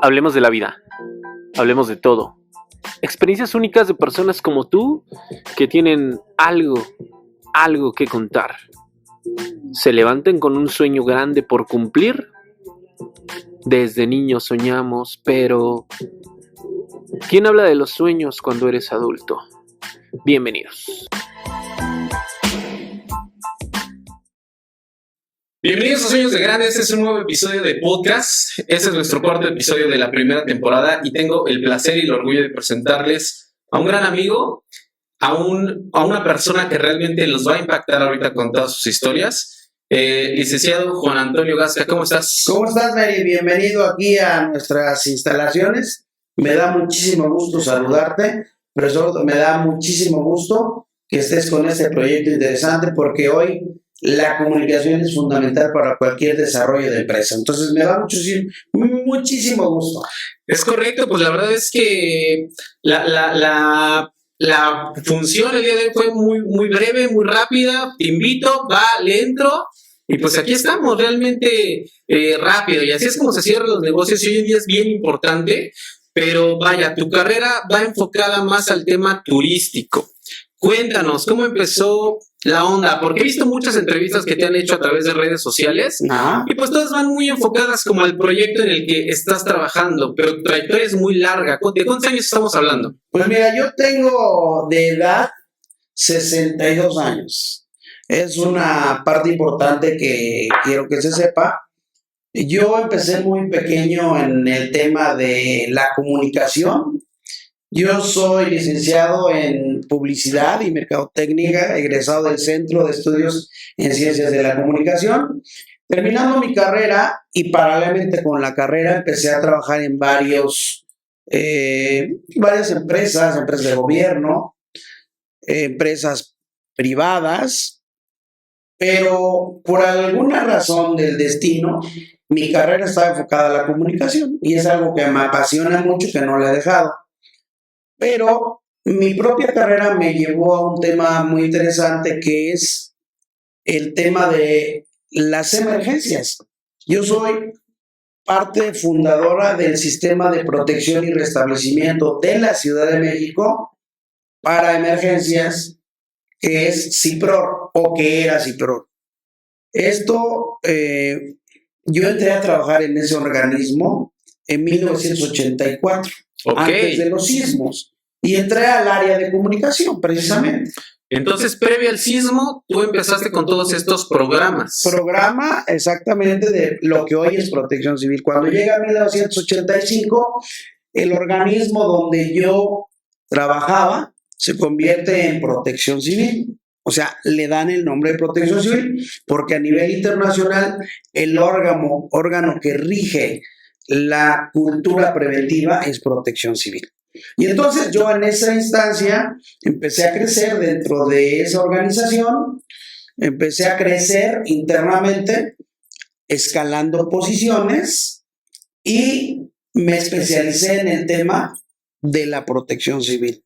Hablemos de la vida, hablemos de todo. Experiencias únicas de personas como tú que tienen algo que contar. Se levantan con un sueño grande por cumplir. Desde niños soñamos, pero ¿quién habla de los sueños cuando eres adulto? Bienvenidos. Bienvenidos a Sueños de Grandes, este es un nuevo episodio de podcast. Este es nuestro cuarto episodio de la primera temporada y tengo el placer y el orgullo de presentarles a un gran amigo, a una persona que realmente los va a impactar ahorita con todas sus historias. Licenciado Juan Antonio Gasca, ¿cómo estás? ¿Cómo estás, Mary? Bienvenido aquí a nuestras instalaciones. Me da muchísimo gusto saludarte, pero sobre todo me da muchísimo gusto que estés con este proyecto interesante porque hoy la comunicación es fundamental para cualquier desarrollo de empresa. Entonces me da muchísimo gusto. Es correcto, pues la verdad es que la función el día de hoy fue muy breve, muy rápida. Te invito, le entro. Y pues aquí estamos realmente rápido. Y así es como se cierran los negocios. Y hoy en día es bien importante. Pero vaya, tu carrera va enfocada más al tema turístico. Cuéntanos, ¿cómo empezó la onda? Porque he visto muchas entrevistas que te han hecho a través de redes sociales y pues todas van muy enfocadas como al proyecto en el que estás trabajando, pero tu trayectoria es muy larga. ¿De cuántos años estamos hablando? Pues mira, yo tengo de edad 62 años. Es una parte importante que quiero que se sepa. Yo empecé muy pequeño en el tema de la comunicación. Yo soy licenciado en Publicidad y Mercadotecnia, egresado del Centro de Estudios en Ciencias de la Comunicación. Terminando mi carrera y paralelamente con la carrera empecé a trabajar en varias empresas de gobierno, empresas privadas, pero por alguna razón del destino, mi carrera estaba enfocada a la comunicación y es algo que me apasiona mucho, que no la he dejado. Pero mi propia carrera me llevó a un tema muy interesante que es el tema de las emergencias. Yo soy parte fundadora del sistema de protección y restablecimiento de la Ciudad de México para emergencias, que es CIPROR o que era CIPROR. Esto, yo entré a trabajar en ese organismo en 1984. Antes de los sismos, y entré al área de comunicación precisamente. Entonces, previo al sismo, tú empezaste con todos estos programas. Programa exactamente de lo que hoy es Protección Civil. Cuando llega 1985, el organismo donde yo trabajaba se convierte en Protección Civil. O sea, le dan el nombre de Protección Civil porque a nivel internacional el órgano que rige la cultura preventiva es Protección Civil. Y entonces yo en esa instancia empecé a crecer dentro de esa organización, empecé a crecer internamente, escalando posiciones y me especialicé en el tema de la Protección Civil.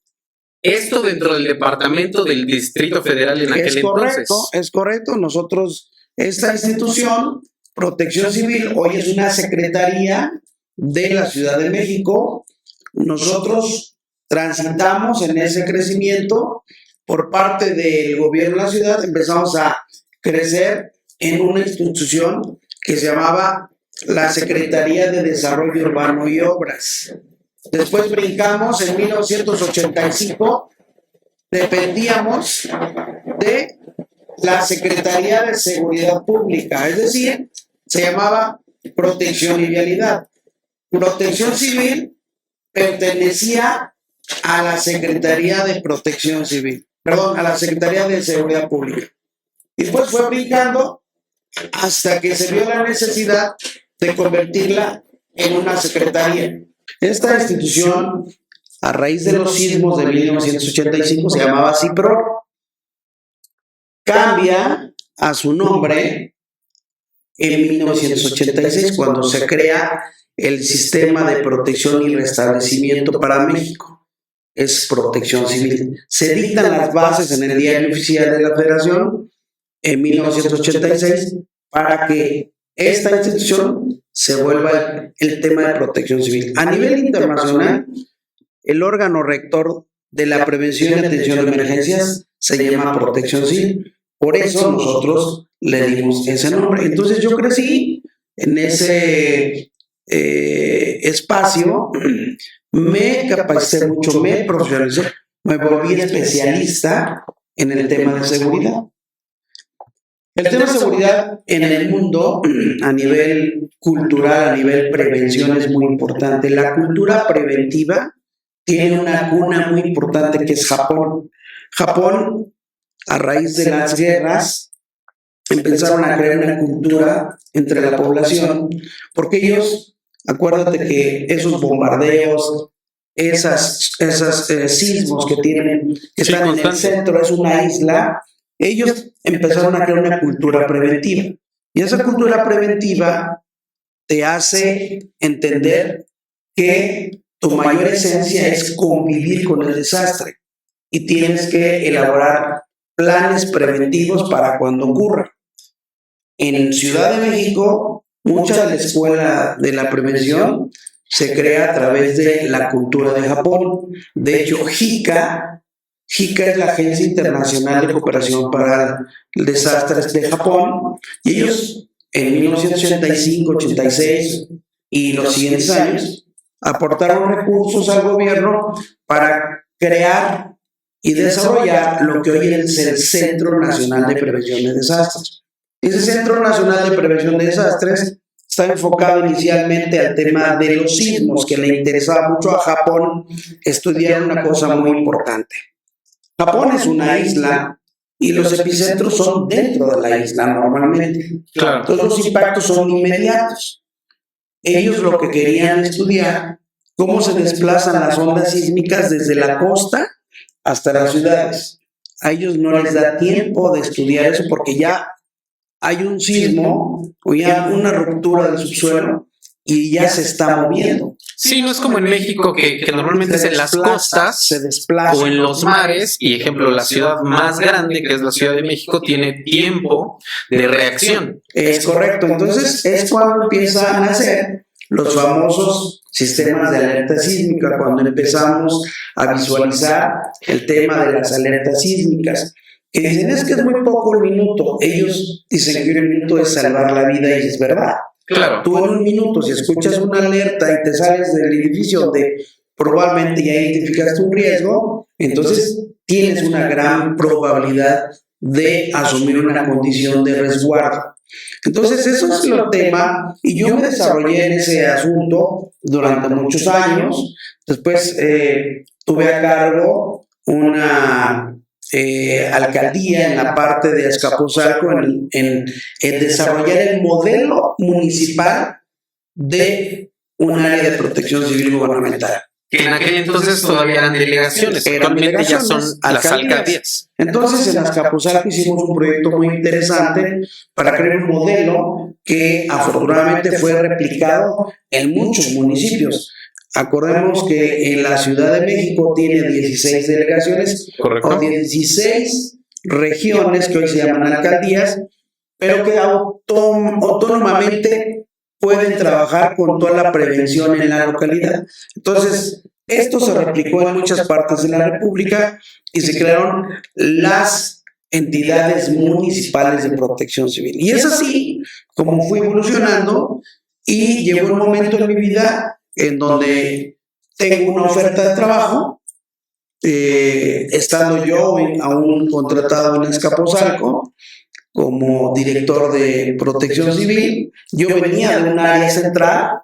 Esto dentro del departamento del Distrito Federal en aquel entonces. Es correcto. Nosotros, esta institución, Protección Civil, hoy es una secretaría de la Ciudad de México. Nosotros transitamos en ese crecimiento por parte del gobierno de la ciudad. Empezamos a crecer en una institución que se llamaba la Secretaría de Desarrollo Urbano y Obras. Después brincamos en 1985, dependíamos de la Secretaría de Seguridad Pública, es decir, se llamaba Protección y Vialidad. Protección Civil pertenecía a la Secretaría de Protección Civil, a la Secretaría de Seguridad Pública. Y después fue brincando hasta que se vio la necesidad de convertirla en una secretaría. Esta institución, a raíz de los sismos de 1985, se llamaba CIPROR. Cambia a su nombre en 1986, cuando se crea el Sistema de Protección y Restablecimiento para México. Es Protección Civil. Se dictan las bases en el Diario Oficial de la Federación en 1986 para que esta institución se vuelva el tema de protección civil. A nivel internacional, el órgano rector de la prevención y atención de emergencias se llama protección civil. Por eso nosotros le dimos ese nombre. Entonces yo crecí en ese espacio, me capacité mucho, me profesionalicé, me volví especialista en el tema de seguridad. El tema de seguridad en el mundo, a nivel cultural, a nivel prevención, es muy importante. La cultura preventiva tiene una cuna muy importante que es Japón. Japón, a raíz de las guerras, empezaron a crear una cultura entre la población, porque ellos, acuérdate que esos bombardeos, esas sismos que tienen, que están en el centro, es una isla. Ellos empezaron a crear una cultura preventiva. Y esa cultura preventiva te hace entender que tu mayor esencia es convivir con el desastre. Y tienes que elaborar planes preventivos para cuando ocurra. En Ciudad de México, mucha de la escuela de la prevención se crea a través de la cultura de Japón. De hecho, JICA es la Agencia Internacional de Cooperación para Desastres de Japón, y ellos en 1985, 86 y los siguientes años aportaron recursos al gobierno para crear y desarrollar lo que hoy es el Centro Nacional de Prevención de Desastres. Ese Centro Nacional de Prevención de Desastres está enfocado inicialmente al tema de los sismos, que le interesaba mucho a Japón estudiar una cosa muy importante. Japón es una isla y los epicentros son dentro de la isla normalmente. Claro. Entonces los impactos son inmediatos. Ellos lo que querían estudiar, cómo se desplazan las ondas sísmicas desde la costa hasta las ciudades. A ellos no les da tiempo de estudiar eso porque ya hay un sismo o ya una ruptura del subsuelo y ya se está moviendo. Sí, no es como en México que normalmente es en las costas se desplaza, o en los mares, y ejemplo, la ciudad más grande, que es la Ciudad de México, tiene tiempo de reacción. Es correcto, entonces es cuando empiezan a nacer los famosos sistemas de alerta sísmica, cuando empezamos a visualizar el tema de las alertas sísmicas, que dicen es que es muy poco el minuto. Ellos dicen que un minuto es salvar la vida, y es verdad. Claro. Tú en un minuto, si escuchas una alerta y te sales del edificio donde probablemente ya identificaste un riesgo, entonces tienes una gran probabilidad de asumir una condición de resguardo. Entonces eso es el tema, y yo me desarrollé en ese asunto durante muchos años. Después tuve a cargo una alcaldía en la parte de Azcapotzalco en desarrollar el modelo municipal de un área de protección civil gubernamental. Que en aquel entonces todavía eran delegaciones, actualmente ya son las alcaldías. Entonces en Azcapotzalco hicimos un proyecto muy interesante para crear un modelo que afortunadamente fue replicado en muchos municipios. Acordemos que en la Ciudad de México tiene 16 delegaciones. Correcto. O 16 regiones que hoy se llaman alcaldías, pero que autónomamente pueden trabajar con toda la prevención en la localidad. Entonces, esto se replicó en muchas partes de la República y se crearon las entidades municipales de protección civil. Y es así como fui evolucionando, y llegó un momento en mi vida en donde tengo una oferta de trabajo, estando yo aún contratado en Azcapotzalco como director de protección civil. Yo venía de un área central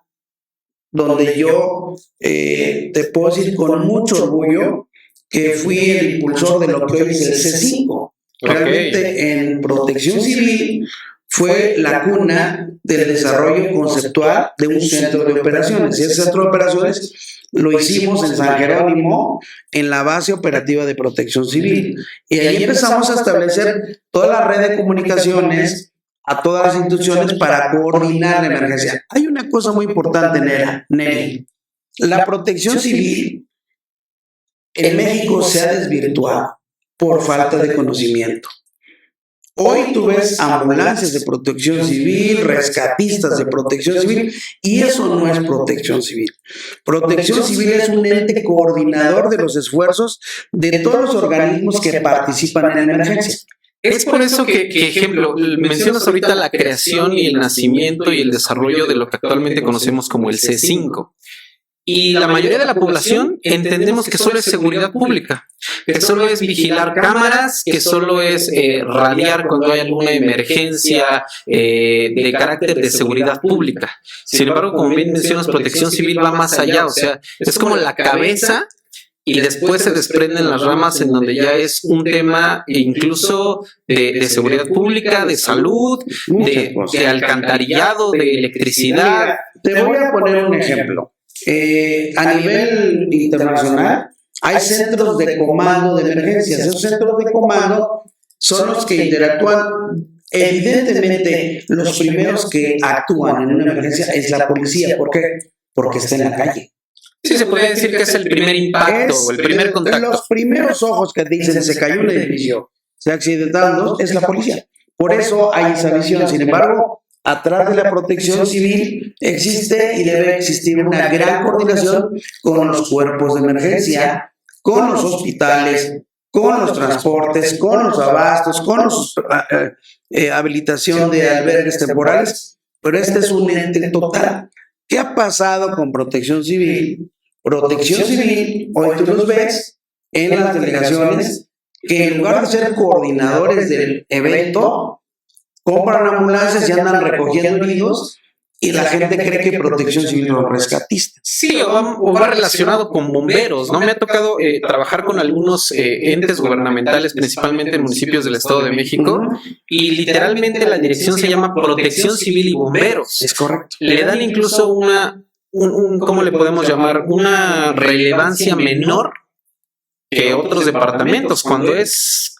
donde yo te puedo decir con mucho orgullo que fui el impulsor de lo que hoy es el C5. Realmente en protección civil fue la cuna del desarrollo conceptual de un centro de operaciones. Y ese centro de operaciones lo hicimos en San Jerónimo, en la base operativa de protección civil. Y ahí empezamos a establecer toda la red de comunicaciones a todas las instituciones para coordinar la emergencia. Hay una cosa muy importante, Nelly. La protección civil en México se ha desvirtuado por falta de conocimiento. Hoy tú ves ambulancias de protección civil, rescatistas de protección civil, y eso no es protección civil. Protección civil es un ente coordinador de los esfuerzos de todos los organismos que participan en la emergencia. Es por eso que, ejemplo, mencionas ahorita la creación y el nacimiento y el desarrollo de lo que actualmente conocemos como el C5. Y la mayoría de la población entendemos que solo es seguridad pública, que solo es vigilar cámaras, que solo es radiar cuando hay alguna emergencia de carácter de seguridad pública. Sin embargo, como bien mencionas, protección civil va más allá, o sea, es como la cabeza y después se desprenden las ramas en donde ya es un tema incluso de seguridad pública, de salud, de alcantarillado, de electricidad. Te voy a poner un ejemplo. A nivel internacional hay centros de comando de emergencias. Esos centros de comando son los que interactúan. Evidentemente, los primeros que actúan en una emergencia es la policía. ¿Por qué? Porque está en la calle. Sí, se podría decir que es el primer impacto o el primer contacto. Los primeros ojos que dicen se cayó un edificio, se accidentaron dos, es la policía. Por eso hay esa visión. Sin embargo, atrás de la protección civil existe y debe existir una gran coordinación con los cuerpos de emergencia, con los hospitales, con los transportes, con los abastos, con la habilitación de albergues temporales, pero este es un ente total. ¿Qué ha pasado con protección civil? Protección civil, hoy tú los ves en las delegaciones que en lugar de ser coordinadores del evento, compran ambulancias y andan recogiendo heridos y la gente cree que protección civil son rescatistas. Sí, o va relacionado con bomberos, ¿no? Me ha tocado trabajar con algunos entes gubernamentales, principalmente en municipios del Estado de México, y literalmente la dirección se llama Protección Civil y Bomberos. Es correcto. Le dan incluso ¿cómo le podemos llamar? Una relevancia menor que otros departamentos, cuando es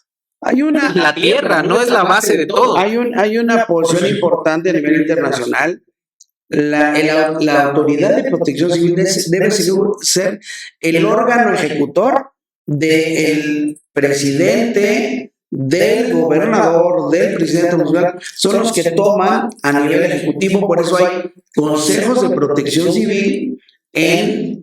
la tierra, no es la base de todo. Hay una posición importante a nivel internacional. La autoridad de protección civil debe ser el órgano ejecutor del presidente, del gobernador, del presidente municipal. Son los que toman a nivel ejecutivo. Por eso hay consejos de protección civil en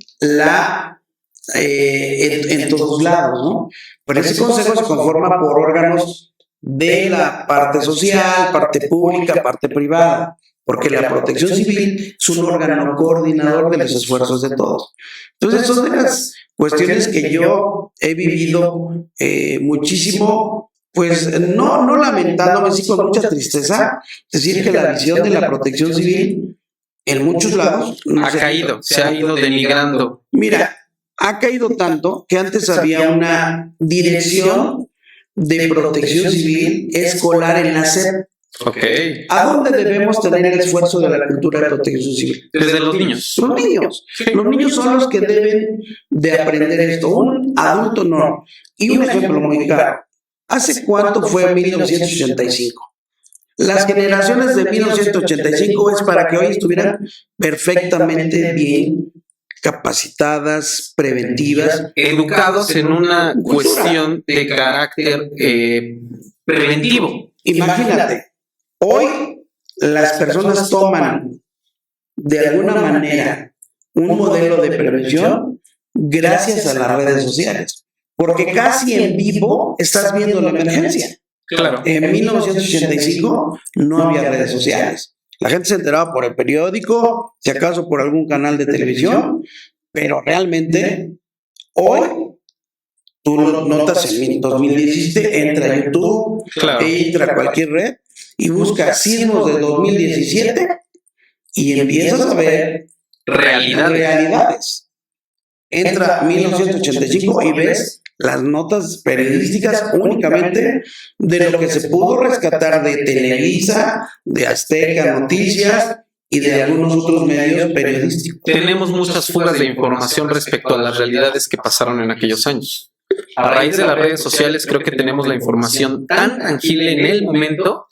todos lados, ¿no? Pero ese consejo se conforma por órganos de la parte social, parte pública, parte privada, porque la protección civil es un órgano coordinador de los esfuerzos de todos. Entonces, son de las cuestiones que yo he vivido muchísimo, pues no lamentándome, sí con mucha tristeza, decir que la visión de la protección civil en muchos lados se ha ido denigrando. Mira, ha caído tanto que antes había una dirección de protección civil escolar en la SEP. Okay. ¿A dónde debemos tener el esfuerzo de la cultura de protección civil? Desde los niños. Los niños. Sí. Los niños son los que deben de aprender esto. Un adulto no. Y un ejemplo muy claro. ¿Hace cuánto fue 1985? Las generaciones de 1985 es para que hoy estuvieran perfectamente bien capacitadas, preventivas, educados en una cuestión de carácter preventivo. Imagínate, hoy las personas toman de alguna manera un modelo de prevención gracias a las redes sociales, porque casi en vivo estás viendo la emergencia. Claro. En 1985 no había redes sociales. La gente se enteraba por el periódico, si acaso por algún canal de televisión, pero realmente hoy tú lo notas en 2017, entra a YouTube, claro, entra a cualquier red y busca sismos de 2017 y empiezas a ver realidades. Entra 1985 y ves las notas periodísticas únicamente de lo que se pudo rescatar de Televisa, de Azteca Noticias y de algunos otros medios periodísticos. Tenemos muchas fugas de información respecto a las realidades que pasaron en aquellos años. A raíz de las redes sociales creo que tenemos la información tan tangible en el momento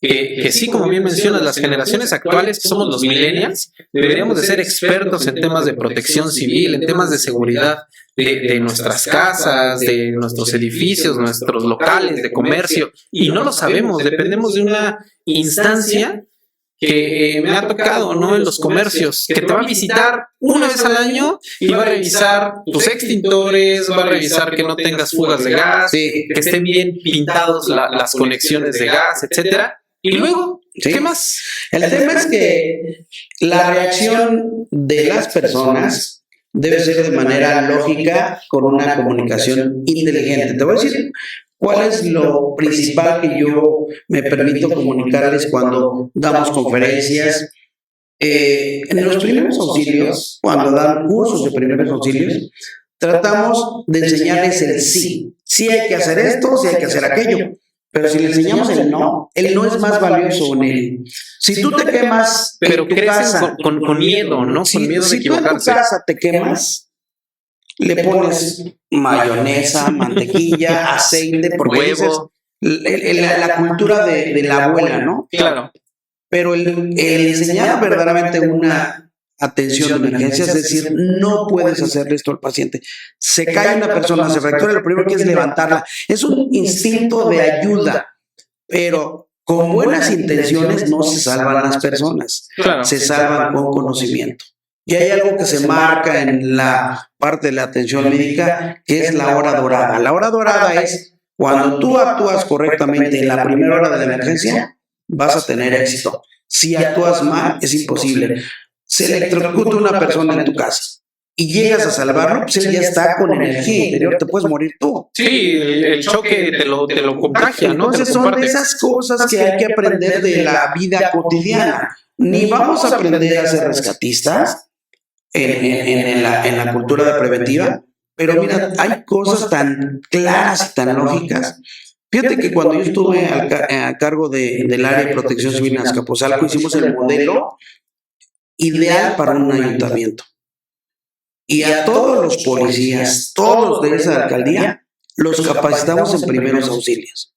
que sí, como bien mencionas, las generaciones actuales, que somos los millennials, deberíamos de ser expertos en temas de protección civil, en temas de seguridad de nuestras casas, de nuestros edificios, nuestros locales de comercio, y no lo sabemos, dependemos de una instancia que me ha tocado, ¿no? En los comercios, que te va a visitar una vez al año y va a revisar tus extintores, va a revisar que no tengas fugas de gas, que estén bien pintados las conexiones de gas, etcétera. Y luego, ¿qué más? El tema es que la reacción de las personas debe ser de manera lógica, con una comunicación inteligente. Te voy a decir cuál es lo principal que yo me permito comunicarles cuando damos conferencias. En los primeros auxilios, cuando dan cursos de primeros auxilios, tratamos de enseñarles el sí. Sí hay que hacer esto, sí hay que hacer aquello. Pero si le enseñamos el no es más valioso en él. Si tú te quemas, pero crecen con miedo, ¿no? Con miedo de equivocarse. Si tú en tu casa te quemas, le pones mayonesa, mantequilla, aceite, porque huevo, la cultura de la abuela, ¿no? Claro. Pero el enseñar verdaderamente una atención de emergencia, es decir, no puedes hacerle esto al paciente. Se cae una persona, se fractura, lo primero que es levantarla. Es un instinto de ayuda, pero con buenas intenciones no se salvan las personas, claro, se salvan con conocimiento. Y hay algo que se marca en la parte de la atención médica, que es la hora dorada. La hora dorada es cuando tú actúas correctamente en la primera hora de la emergencia, vas a tener éxito. Si actúas mal, es imposible. Se electrocuta una persona en tu casa y llegas a salvarlo, pues él ya está con energía interior, te puedes morir tú. Sí, el choque te lo contagia, ¿no? Entonces son de esas cosas que hay que aprender de la vida cotidiana. Ni vamos a aprender a ser rescatistas en la cultura de preventiva, pero mira, hay cosas tan claras y tan lógicas. Fíjate que cuando yo estuve a cargo del área de protección civil en Azcapotzalco, hicimos el modelo ideal para un ayuntamiento. Y a todos los policías, todos de esa alcaldía, los capacitamos en primeros auxilios.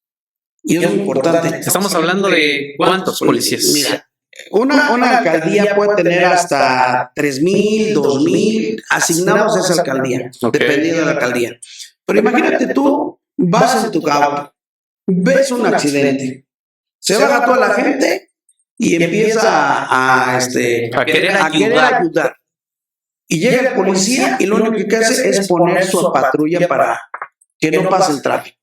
Y es muy importante. Estamos hablando de ¿cuántos policías? Mira, una alcaldía puede tener hasta 3,000, 2,000 asignados a esa alcaldía, dependiendo de la alcaldía. Pero imagínate tú, vas en tu auto, ves un accidente, se baja toda la gente y empieza a querer ayudar. Y llega el policía y lo único que hace es poner su patrulla para que no pase el tráfico.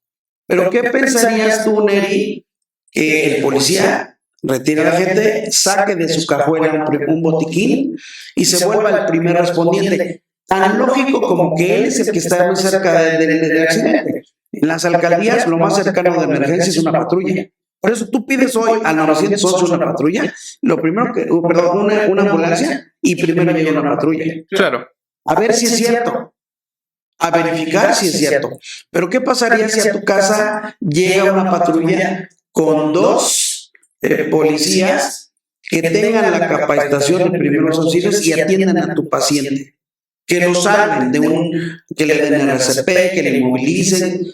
Pero ¿qué pensarías tú, Neri, que el policía retira a la gente, saque de su cajuela un botiquín y se vuelva el primer respondiente? Tan lógico como que él es el que está muy cerca del accidente. En las alcaldías, lo más cercano de emergencia es una patrulla. Por eso tú pides hoy al 911 una patrulla, lo primero que, una ambulancia, y primero llega una patrulla. Claro. A ver si es cierto. A verificar si es cierto. Pero ¿qué pasaría si a tu casa llega una patrulla con 2 policías que tengan la capacitación de primeros auxilios y atiendan a tu paciente? Que lo salven que le den RCP, que le inmovilicen,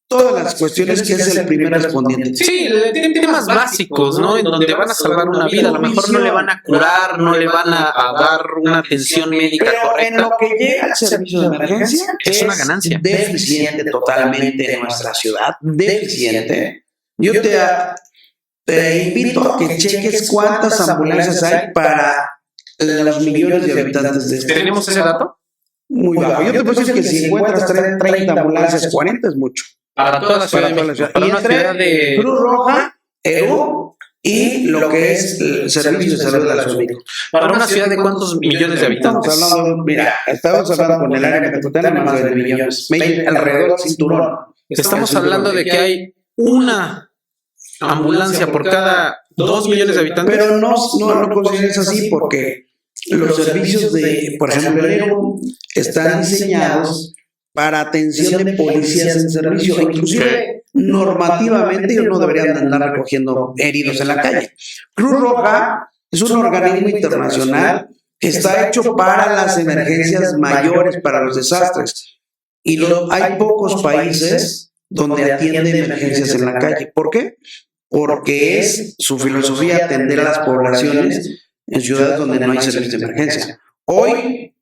todas las cuestiones que es el primer respondiente. Sí, tienen temas básicos, ¿no? En donde van a salvar una vida. A lo mejor no le van a curar, no le van a dar una atención médica correcta. En lo que llega al servicio de emergencia es una ganancia. Deficiente totalmente en nuestra ciudad. Deficiente. Yo te invito a que cheques cuántas ambulancias hay para los millones de habitantes de este. ¿Tenemos ese dato? Muy bajo. Yo te puedo decir que si encuentras 30 ambulancias, 40 es mucho. Para toda la ciudad. Para una ciudad de Cruz Roja, EU y lo que es el Servicio de Salud de la Ciudad de México. Para una ciudad de ¿cuántos millones de habitantes? Estamos hablando con el área metropolitana más de 20 millones. Alrededor del cinturón. Estamos hablando de que hay una ambulancia por cada 2 millones de habitantes. Pero no lo consideres así porque los servicios por ejemplo, el EU están diseñados para atención de policías en servicio. Inclusive, normativamente, ellos no deberían andar recogiendo heridos en la calle. Cruz Roja es un organismo internacional que está hecho para las emergencias mayores, para los desastres. Y hay pocos países donde atienden emergencias en la calle. ¿Por qué? porque es su filosofía atender a las poblaciones en ciudades donde no hay servicios de emergencia. Hoy,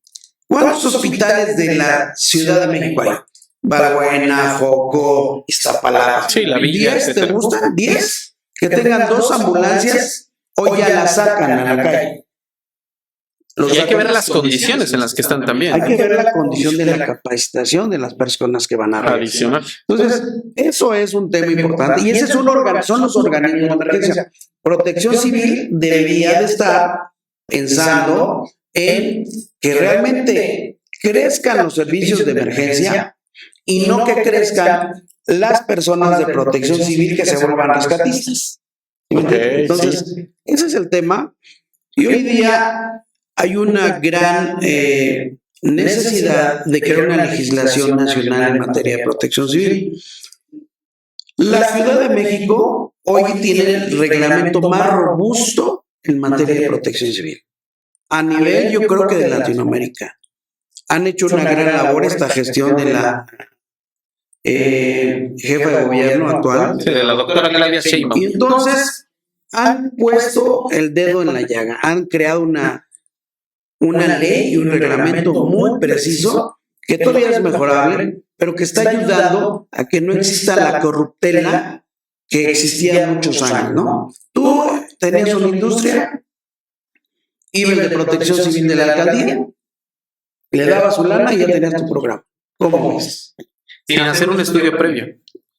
¿cuántos hospitales de la Ciudad de México hay? Balbuena, Joco, Iztapalapa. Sí, la Villa, ¿10 te gustan? ¿10? Que tengan 2 ambulancias, hoy ya las sacan a la calle. Y hay que ver las condiciones en las que están también. Hay que ver la condición de la capacitación de las personas que van a realizar. Adicional. Entonces, eso es un tema importante. Y ese es son los organismos de emergencia. Protección Civil debería de estar pensando en que realmente crezcan los servicios de emergencia y no que crezcan las personas de Protección Civil que se vuelvan rescatistas. Entonces, ese es el tema. Y hoy día hay una gran necesidad de crear una legislación nacional en materia de protección civil. La Ciudad de México hoy tiene el reglamento más robusto en materia de protección civil. A nivel, yo creo que de Latinoamérica. Han hecho una gran labor esta gestión de la jefa de gobierno actual. Sí, de la doctora Claudia Sheinbaum. Y entonces han puesto el dedo en la llaga. Han creado una ley y un reglamento muy preciso que todavía es mejorable, pero que está ayudando a que no exista la corruptela que existía muchos años, ¿no? Tú tenías una industria, iba el de protección civil de la alcaldía, le dabas su lana y ya tenías tu programa. ¿Cómo es? Sin hacer un estudio previo,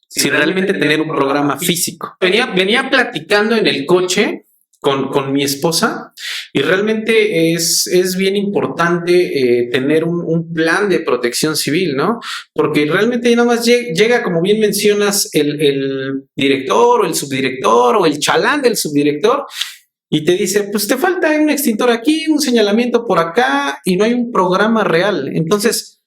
sin realmente tener un programa físico. Venía platicando en el coche con mi esposa y realmente es bien importante tener un plan de protección civil, ¿no? Porque realmente nada más llega, como bien mencionas, el director o el subdirector o el chalán del subdirector y te dice, pues te falta un extintor aquí, un señalamiento por acá y no hay un programa real. Entonces,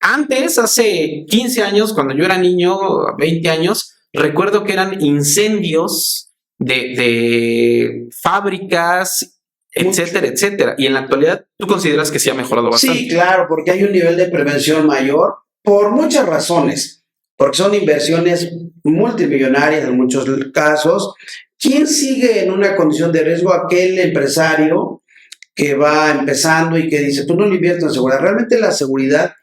antes, hace 15 años, cuando yo era niño, 20 años, recuerdo que eran incendios de fábricas, etcétera, etcétera. Y en la actualidad, ¿tú consideras que sí ha mejorado bastante? Sí, claro, porque hay un nivel de prevención mayor por muchas razones, porque son inversiones multimillonarias en muchos casos. ¿Quién sigue en una condición de riesgo? Aquel empresario que va empezando y que dice, tú no le inviertes en seguridad. Realmente la seguridad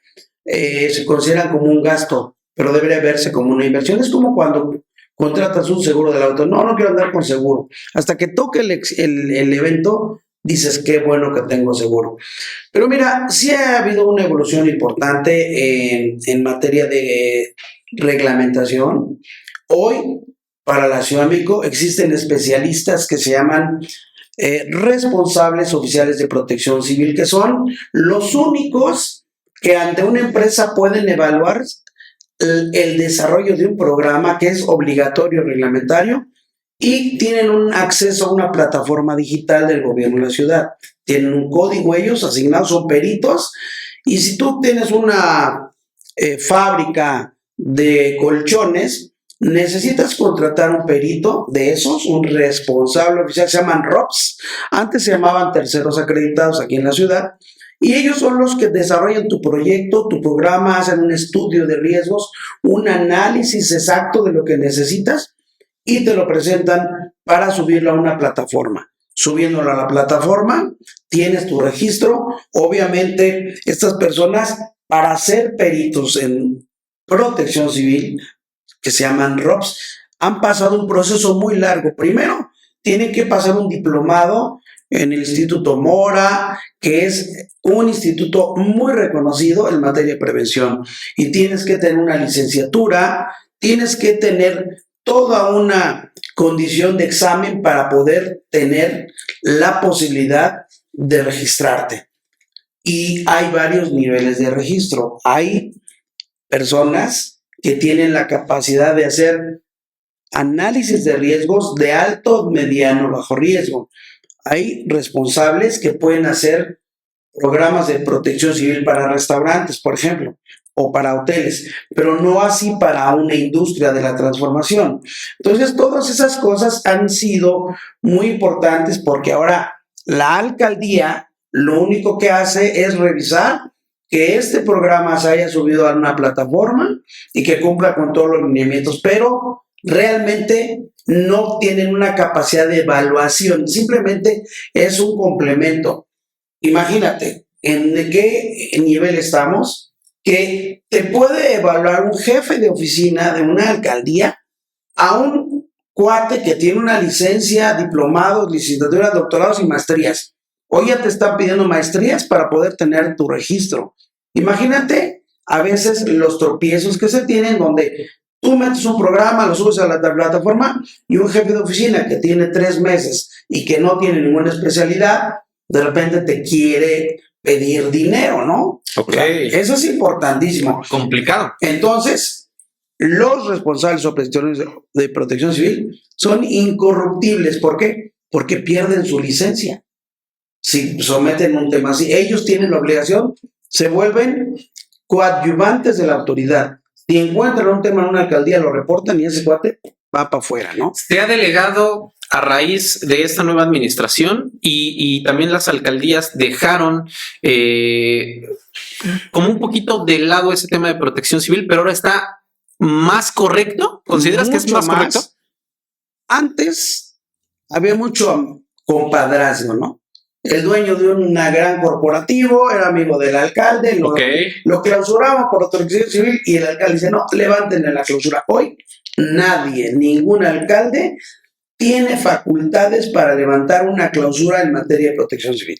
se considera como un gasto, pero debería verse como una inversión. Es como cuando contratas un seguro del auto. No quiero andar con seguro. Hasta que toque el evento, dices, qué bueno que tengo seguro. Pero mira, sí ha habido una evolución importante en materia de reglamentación. Hoy, para la Ciudad de México, existen especialistas que se llaman responsables oficiales de protección civil, que son los únicos que ante una empresa pueden evaluar el desarrollo de un programa que es obligatorio reglamentario y tienen un acceso a una plataforma digital del gobierno de la ciudad. Tienen un código ellos asignados, son peritos, y si tú tienes una fábrica de colchones, necesitas contratar un perito de esos, un responsable oficial, se llaman ROPS, antes se llamaban terceros acreditados aquí en la ciudad, y ellos son los que desarrollan tu proyecto, tu programa, hacen un estudio de riesgos, un análisis exacto de lo que necesitas y te lo presentan para subirlo a una plataforma. Subiéndolo a la plataforma, tienes tu registro. Obviamente, estas personas, para ser peritos en protección civil, que se llaman ROPS, han pasado un proceso muy largo. Primero, tienen que pasar un diplomado en el Instituto Mora, que es un instituto muy reconocido en materia de prevención. Y tienes que tener una licenciatura, tienes que tener toda una condición de examen para poder tener la posibilidad de registrarte. Y hay varios niveles de registro. Hay personas que tienen la capacidad de hacer análisis de riesgos de alto, mediano, bajo riesgo. Hay responsables que pueden hacer programas de protección civil para restaurantes, por ejemplo, o para hoteles, pero no así para una industria de la transformación. Entonces, todas esas cosas han sido muy importantes porque ahora la alcaldía lo único que hace es revisar que este programa se haya subido a una plataforma y que cumpla con todos los lineamientos, pero realmente no tienen una capacidad de evaluación, simplemente es un complemento. Imagínate en qué nivel estamos, que te puede evaluar un jefe de oficina de una alcaldía a un cuate que tiene una licencia, diplomados, licenciaturas, doctorados y maestrías. Hoy ya te están pidiendo maestrías para poder tener tu registro. Imagínate a veces los tropiezos que se tienen donde tú metes un programa, lo subes a la plataforma y un jefe de oficina que tiene 3 meses y que no tiene ninguna especialidad, de repente te quiere pedir dinero, ¿no? Ok. O sea, eso es importantísimo. Complicado. Entonces, los responsables de protección civil son incorruptibles. ¿Por qué? Porque pierden su licencia. Si someten un tema así, ellos tienen la obligación, se vuelven coadyuvantes de la autoridad. Si encuentran un tema en una alcaldía, lo reportan y ese cuate va para afuera, ¿no? Se ha delegado a raíz de esta nueva administración y también las alcaldías dejaron como un poquito de lado ese tema de protección civil, pero ahora está más correcto. ¿Consideras que es Mucho más correcto? Antes había mucho compadrazgo, ¿no? El dueño de un gran corporativo era amigo del alcalde, lo clausuraba por protección civil y el alcalde dice, no, levanten la clausura. Hoy nadie, ningún alcalde tiene facultades para levantar una clausura en materia de protección civil.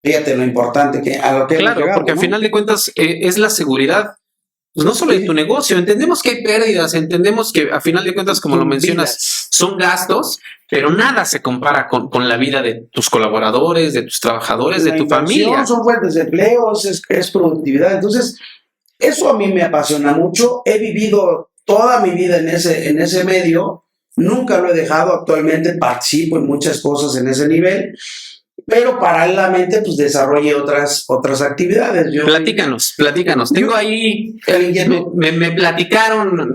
Fíjate lo importante que a lo que claro, llegado, porque ¿no? al final de cuentas es la seguridad. Pues no solo de tu negocio, entendemos que hay pérdidas, entendemos que a final de cuentas, como lo mencionas, son gastos, pero nada se compara con la vida de tus colaboradores, de tus trabajadores, de tu familia. Son fuentes de empleos, es productividad. Entonces, eso a mí me apasiona mucho. He vivido toda mi vida en ese medio, nunca lo he dejado, actualmente participo en muchas cosas en ese nivel. Pero paralelamente, pues desarrolle otras actividades. Platícanos. Tengo ahí, me platicaron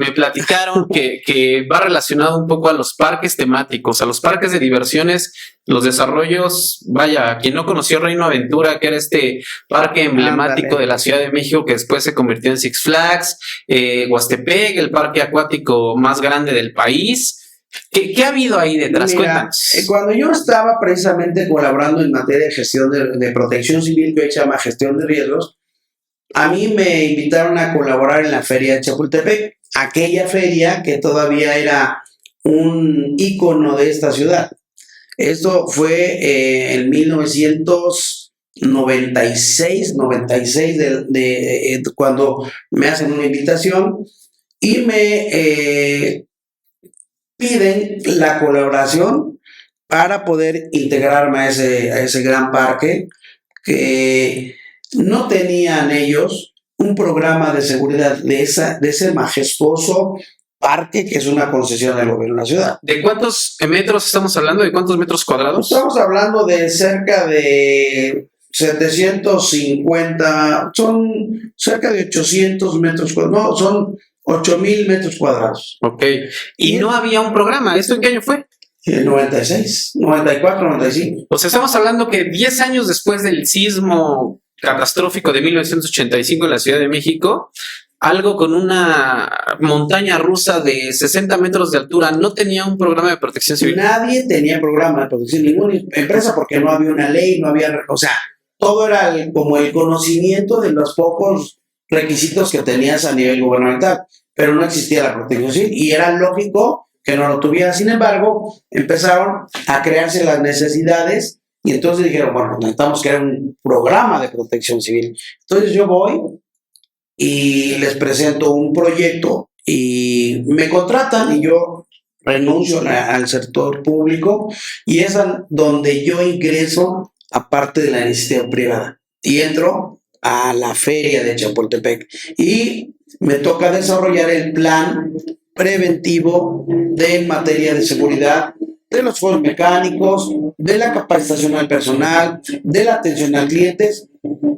que va relacionado un poco a los parques temáticos, a los parques de diversiones, los desarrollos. Vaya, quien no conoció Reino Aventura, que era este parque emblemático de la Ciudad de México, que después se convirtió en Six Flags, Huastepec, el parque acuático más grande del país. ¿Qué ha habido ahí detrás? Mira, Cuéntanos. Cuando yo estaba precisamente colaborando en materia de gestión de protección civil, que se llama gestión de riesgos, a mí me invitaron a colaborar en la feria de Chapultepec, aquella feria que todavía era un ícono de esta ciudad. Esto fue en 1996, 96 cuando me hacen una invitación y me piden la colaboración para poder integrarme a ese gran parque que no tenían ellos un programa de seguridad de ese majestuoso parque que es una concesión del gobierno de la ciudad. ¿De cuántos metros estamos hablando? ¿De cuántos metros cuadrados? Estamos hablando de cerca de 750, son cerca de 800 metros cuadrados, no, son 8,000 metros cuadrados. Ok. Y no había un programa. ¿Esto en qué año fue? En 96, 94, 95. O sea, estamos hablando que 10 años después del sismo catastrófico de 1985 en la Ciudad de México, algo con una montaña rusa de 60 metros de altura no tenía un programa de protección civil. Nadie tenía programa de protección, ninguna empresa, porque no había una ley, no había, o sea, todo era como el conocimiento de los pocos requisitos que tenías a nivel gubernamental, pero no existía la protección civil y era lógico que no lo tuviera. Sin embargo, empezaron a crearse las necesidades y entonces dijeron, bueno, necesitamos crear un programa de protección civil. Entonces yo voy y les presento un proyecto y me contratan y yo renuncio al sector público y es donde yo ingreso a parte de la iniciativa privada y entro a la feria de Chapultepec y me toca desarrollar el plan preventivo de materia de seguridad, de los foros mecánicos, de la capacitación al personal, de la atención a clientes.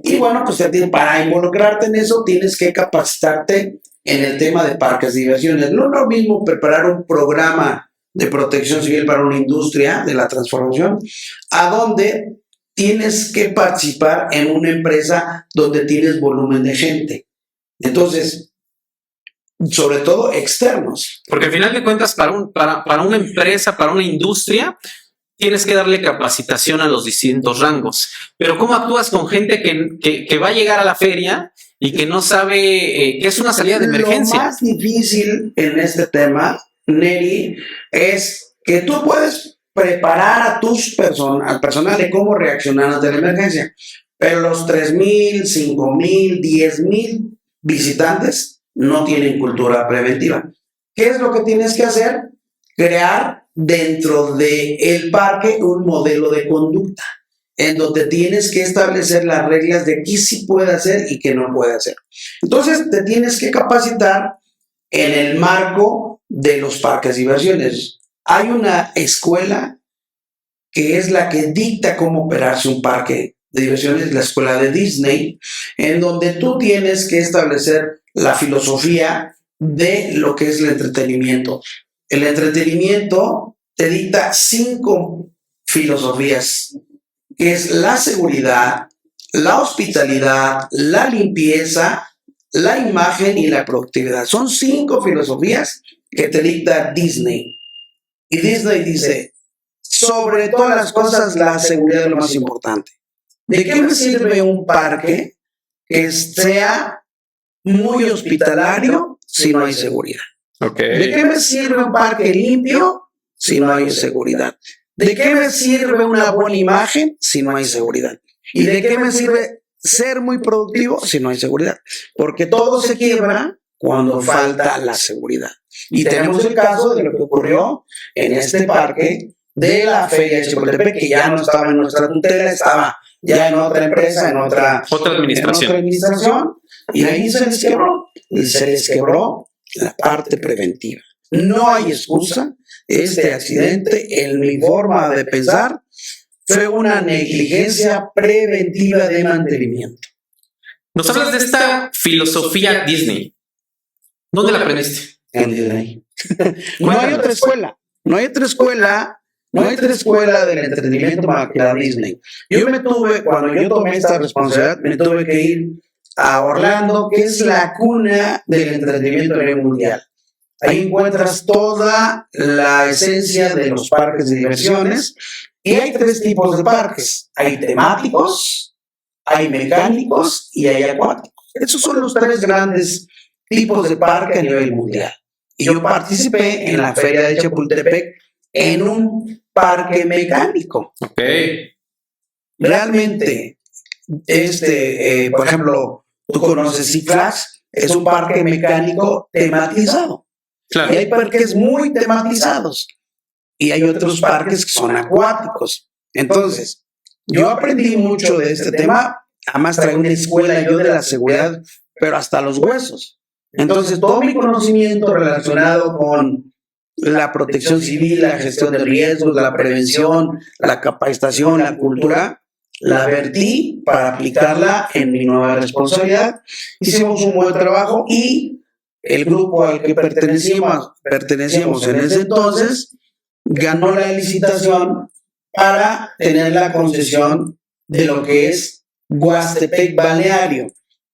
Y bueno, pues para involucrarte en eso tienes que capacitarte en el tema de parques de diversiones. No es lo mismo preparar un programa de protección civil para una industria de la transformación, a donde tienes que participar en una empresa donde tienes volumen de gente. Entonces, sobre todo externos. Porque al final de cuentas, para una empresa, para una industria, tienes que darle capacitación a los distintos rangos. Pero ¿cómo actúas con gente que va a llegar a la feria y que no sabe qué es una salida de emergencia? Lo más difícil en este tema, Neri, es que tú puedes preparar a al personal de cómo reaccionar ante la emergencia, pero los 3,000, 5,000, 10,000 visitantes no tienen cultura preventiva. ¿Qué es lo que tienes que hacer? Crear dentro del parque un modelo de conducta, en donde tienes que establecer las reglas de qué sí puede hacer y qué no puede hacer. Entonces te tienes que capacitar en el marco de los parques de diversiones. Hay una escuela que es la que dicta cómo operarse un parque de diversiones, la escuela de Disney, en donde tú tienes que establecer la filosofía de lo que es el entretenimiento. El entretenimiento te dicta 5 filosofías, que es la seguridad, la hospitalidad, la limpieza, la imagen y la productividad. Son 5 filosofías que te dicta Disney. Y Disney dice, sobre todas las cosas, la seguridad es lo más importante. ¿De qué me sirve un parque que sea muy hospitalario si no hay seguridad? Okay. ¿De qué me sirve un parque limpio si no hay seguridad? ¿De qué me sirve una buena imagen si no hay seguridad? ¿Y de qué me sirve ser muy productivo si no hay seguridad? Porque todo se quiebra cuando falta la seguridad. Y tenemos el caso de lo que ocurrió en este parque de la Feria de Chapultepec, que ya no estaba en nuestra tutela, estaba ya en otra empresa, en otra administración, y ahí se les quebró. Y se les quebró la parte preventiva. No hay excusa. Este accidente, en mi forma de pensar, fue una negligencia preventiva de mantenimiento. Nos hablas de esta filosofía Disney. ¿Dónde la aprendiste? En Disney. No hay otra escuela. No hay otra escuela del entretenimiento más que la Disney. Cuando yo tomé esta responsabilidad, me tuve que ir a Orlando, que es la cuna del entretenimiento a nivel mundial. Ahí encuentras toda la esencia de los parques de diversiones, y hay 3 tipos de parques. Hay temáticos, hay mecánicos y hay acuáticos. Esos son los 3 grandes tipos de parque a nivel mundial. Y yo participé en la Feria de Chapultepec en un parque mecánico. Okay. Realmente, por ejemplo, tú conoces Six Flags, es un parque mecánico tematizado. Claro. Y hay parques muy tematizados. Y hay otros parques que son acuáticos. Entonces, yo aprendí mucho de este tema. Además, traigo una escuela yo de la seguridad, pero hasta los huesos. Entonces, todo mi conocimiento relacionado con la protección civil, la gestión de riesgos, la prevención, la capacitación, la cultura, la vertí para aplicarla en mi nueva responsabilidad. Hicimos un buen trabajo y el grupo al que pertenecíamos en ese entonces ganó la licitación para tener la concesión de lo que es Huastepec Balneario.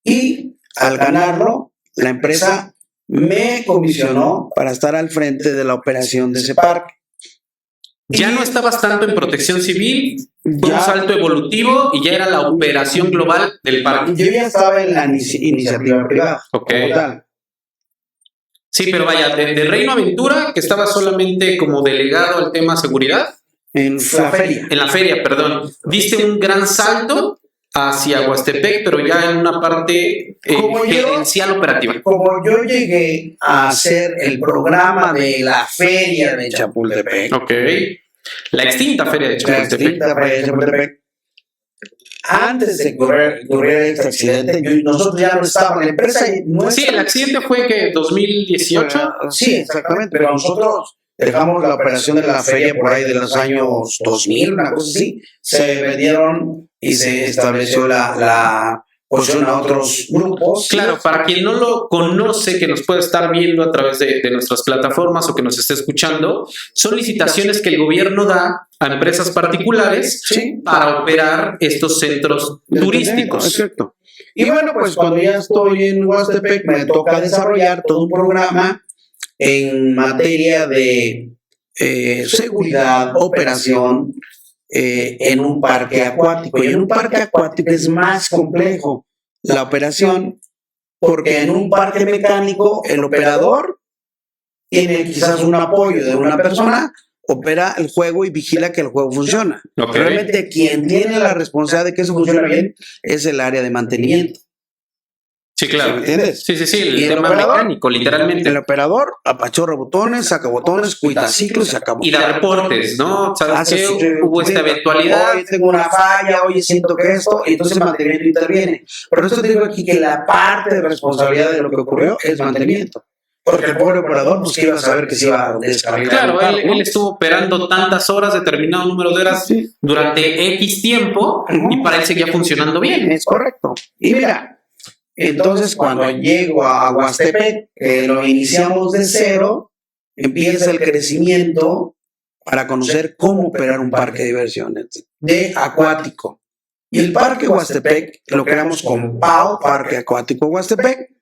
Y al ganarlo, la empresa me comisionó para estar al frente de la operación de ese parque. Ya no estabas tanto en protección civil, fue un salto evolutivo y ya era la operación global del parque. Yo ya estaba en la iniciativa privada. Okay. Sí, pero vaya, de Reino Aventura, que estaba solamente como delegado al tema seguridad. En la feria. En la feria, perdón. Diste un gran salto hacia Huastepec, pero ya en una parte gerencial operativa. Como yo llegué a hacer el programa de la Feria de Chapultepec. Ok. La extinta Feria de Chapultepec. Antes de ocurrir este accidente, nosotros ya no estábamos en la empresa. Sí, el accidente fue que 2018. Sí, exactamente, pero nosotros dejamos la operación de la feria por ahí de los años 2000, una cosa así. Se vendieron y se estableció la posición a otros grupos. Claro, para quien no lo conoce, que nos puede estar viendo a través de nuestras plataformas o que nos esté escuchando, son licitaciones que el gobierno da a empresas particulares para operar estos centros turísticos. Exacto. Y bueno, pues cuando ya estoy en Huastepec me toca desarrollar todo un programa en materia de seguridad, operación en un parque acuático. Y en un parque acuático es más complejo la operación porque en un parque mecánico el operador tiene quizás un apoyo de una persona, opera el juego y vigila que el juego funciona. Okay. Realmente quien tiene la responsabilidad de que eso funcione bien es el área de mantenimiento. Sí, claro. ¿Me entiendes? Sí, el Y tema mecánico, literalmente. El operador apachorra botones, saca botones, cuita ciclos y se acabó. Y da reportes, ¿no? ¿Sabes qué? Hubo esta Mira, eventualidad. Hoy tengo una falla, hoy siento que esto, y entonces el mantenimiento interviene. Por eso te digo aquí que la parte de responsabilidad de lo que ocurrió es mantenimiento. Porque el pobre operador, pues que iba a saber que se iba a descargar. Claro, él estuvo operando tantas horas, determinado número de horas, durante X tiempo, y para él seguía funcionando bien. Es correcto. Y mira, entonces cuando llego a Huastepec, lo iniciamos de cero, empieza el crecimiento para conocer cómo operar un parque de diversiones de acuático. Y el parque Huastepec lo creamos con PAO, Parque Acuático Huastepec.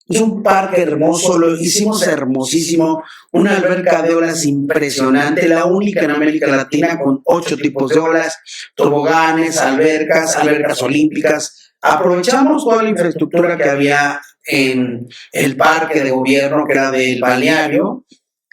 Es un parque hermoso, lo hicimos hermosísimo, una alberca de olas impresionante, la única en América Latina con 8 tipos de olas, toboganes, albercas olímpicas. Aprovechamos toda la infraestructura que había en el parque de gobierno, que era del balneario,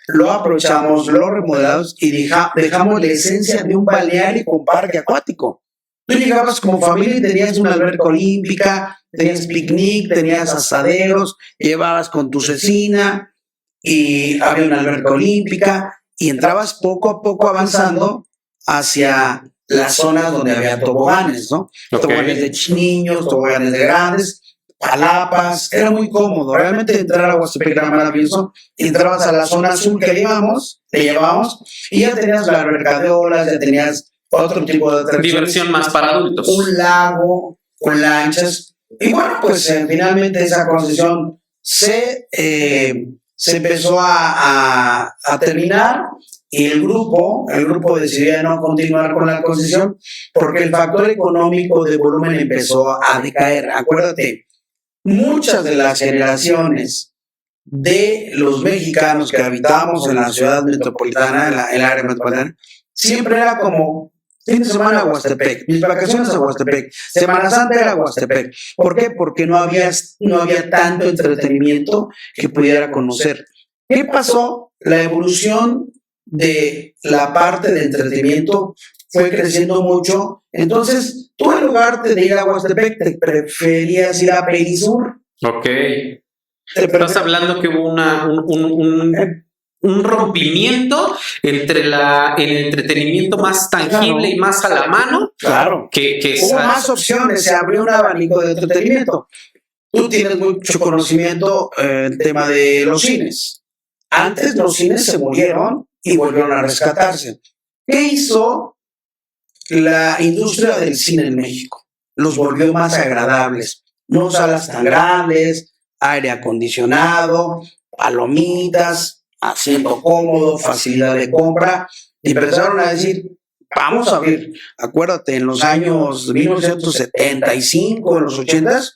lo aprovechamos, lo remodelamos y dejamos la esencia de un balneario con parque acuático. Tú llegabas como familia y tenías una alberca olímpica, tenías picnic, tenías asaderos, llevabas con tu cecina y había una alberca olímpica y entrabas poco a poco avanzando hacia las zonas donde había toboganes, ¿no? Okay. Toboganes de niños, toboganes de grandes, palapas, era muy cómodo. Realmente entrar a Huastepec era maravilloso. Entrabas a la zona azul que te llevábamos y ya tenías la alberca de olas, ya tenías otro tipo de atracciones. Diversión más para adultos. Un lago con lanchas. Y bueno, pues finalmente esa concesión se empezó a terminar y el grupo decidió no continuar con la concesión porque el factor económico de volumen empezó a decaer. Acuérdate, muchas de las generaciones de los mexicanos que habitábamos en la ciudad metropolitana, en el área metropolitana, siempre era como fin de semana a Huastepec, mis vacaciones a Huastepec, Semana Santa era Huastepec. ¿Por qué? Porque no había tanto entretenimiento que pudiera conocer. ¿Qué pasó? La evolución de la parte de entretenimiento fue creciendo mucho. Entonces, tú en lugar de ir a Huastepec, te preferías ir a Perisur. Ok. Estás hablando que hubo un rompimiento entre el entretenimiento más tangible y más a la mano. Claro. Que hubo más opciones, se abrió un abanico de entretenimiento. Tú tienes mucho conocimiento el tema de los cines. Antes los cines se murieron y volvieron a rescatarse. ¿Qué hizo la industria del cine en México? Los volvió más agradables. No salas tan grandes, aire acondicionado, palomitas, asiento cómodo, facilidad de compra. Y empezaron a decir, vamos a ver, acuérdate, en los años 1975, en los 80s,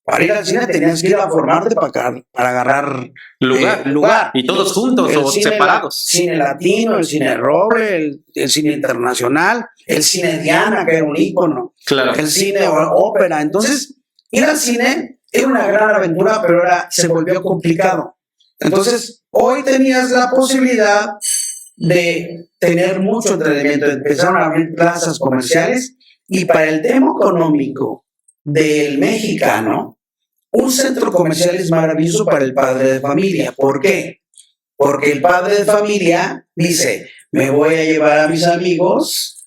para ir al cine tenías que ir a formarte para agarrar lugar. Y todos juntos o separados. Cine latino, el cine roble, el cine internacional, el cine Diana, que era un ícono, claro. El cine ópera. Entonces, ir al cine era una gran aventura, pero se volvió complicado. Entonces, hoy tenías la posibilidad de tener mucho entretenimiento. Empezaron a abrir plazas comerciales y para el tema económico del mexicano, un centro comercial es maravilloso para el padre de familia. ¿Por qué? Porque el padre de familia dice, me voy a llevar a mis amigos,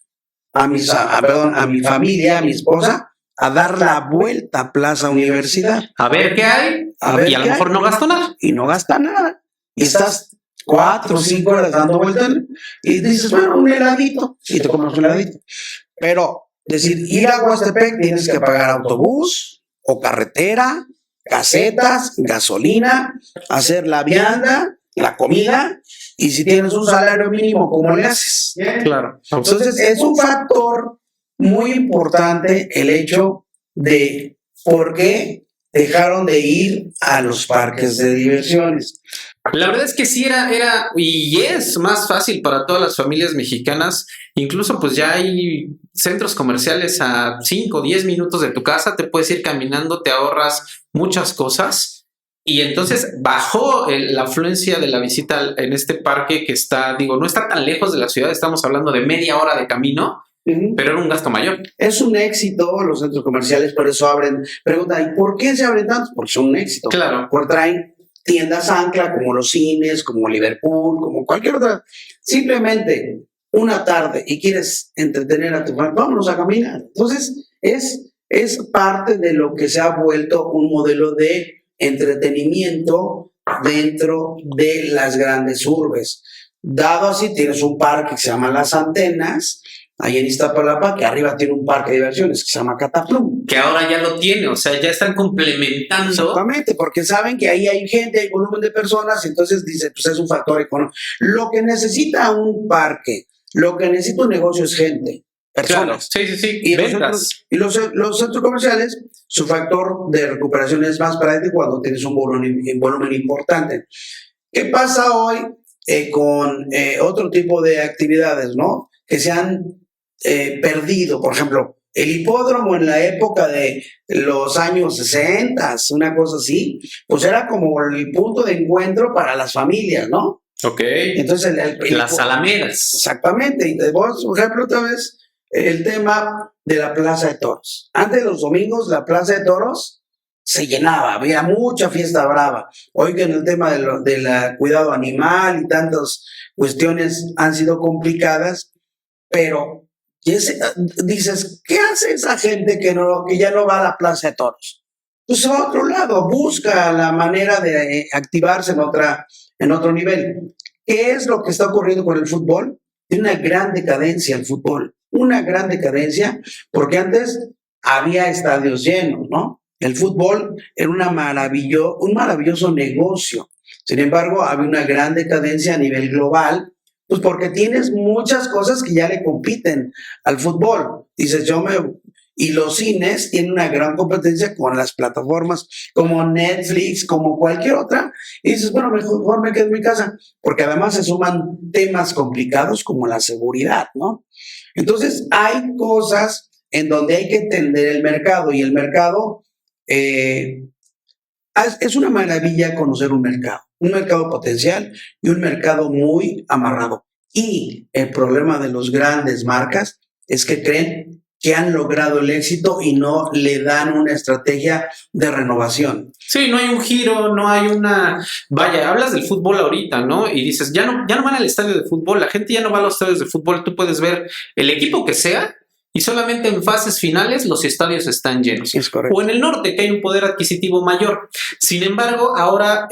a mi familia, a mi esposa, a dar la vuelta a Plaza Universidad. A ver qué hay. Y a lo mejor no gastó nada. Y no gasta nada. Y estás 4 o 5 horas dando vueltas y dices, bueno, un heladito. Y te comes un heladito. Pero, decir, ir a Huastepec tienes que pagar autobús o carretera, casetas, gasolina, hacer la vianda, la comida, y si tienes un salario mínimo, ¿cómo le haces? Claro. Entonces, es un factor muy importante el hecho de ¿por qué dejaron de ir a los parques de diversiones? La verdad es que sí era y es más fácil para todas las familias mexicanas. Incluso pues ya hay centros comerciales a 5 o 10 minutos de tu casa, te puedes ir caminando, te ahorras muchas cosas. Y entonces bajó la afluencia de la visita en este parque que está, digo, no está tan lejos de la ciudad, estamos hablando de media hora de camino, pero era un gasto mayor. Es un éxito los centros comerciales, por eso abren. Pregunta, ¿y por qué se abren tantos? Porque son un éxito. Claro. Porque traen tiendas ancla como los cines, como Liverpool, como cualquier otra. Simplemente una tarde y quieres entretener a tu familia, vámonos a caminar. Entonces, es parte de lo que se ha vuelto un modelo de entretenimiento dentro de las grandes urbes. Dado así, tienes un parque que se llama Las Antenas, ahí en Iztapalapa, que arriba tiene un parque de diversiones que se llama Cataplum. Que ahora ya lo tiene, o sea, ya están complementando. Exactamente, porque saben que ahí hay gente, hay volumen de personas, entonces dice, pues es un factor económico. Lo que necesita un parque, lo que necesita un negocio es gente, personas. Claro, sí. Y Ventas. los centros comerciales, su factor de recuperación es más práctico cuando tienes un volumen importante. ¿Qué pasa hoy con otro tipo de actividades, ¿no? Que se han perdido? Por ejemplo, el hipódromo en la época de los años 60, una cosa así, pues era como el punto de encuentro para las familias, ¿no? Ok. Entonces, las alamedas. Exactamente. Y vos, por ejemplo, otra vez, el tema de la Plaza de Toros. Antes de los domingos, la Plaza de Toros se llenaba, había mucha fiesta brava. Hoy que en el tema del cuidado animal y tantas cuestiones han sido complicadas, pero dices, ¿qué hace esa gente que ya no va a la Plaza de Toros? Pues va a otro lado, busca la manera de activarse en otro nivel. ¿Qué es lo que está ocurriendo con el fútbol? Tiene una gran decadencia el fútbol, una gran decadencia, porque antes había estadios llenos, ¿no? El fútbol era un maravilloso negocio. Sin embargo, había una gran decadencia a nivel global, pues porque tienes muchas cosas que ya le compiten al fútbol. Dices, y los cines tienen una gran competencia con las plataformas como Netflix, como cualquier otra. Y dices, bueno, mejor me quedo en mi casa, porque además se suman temas complicados como la seguridad, ¿no? Entonces, hay cosas en donde hay que entender el mercado, y el mercado es una maravilla conocer un mercado potencial y un mercado muy amarrado. Y el problema de los grandes marcas es que creen que han logrado el éxito y no le dan una estrategia de renovación. Sí, no hay un giro, no hay una... Vaya, hablas del fútbol ahorita, ¿no? Y dices, ya no van al estadio de fútbol, la gente ya no va a los estadios de fútbol, tú puedes ver el equipo que sea y solamente en fases finales los estadios están llenos. Es correcto. O en el norte, que hay un poder adquisitivo mayor. Sin embargo, ahora,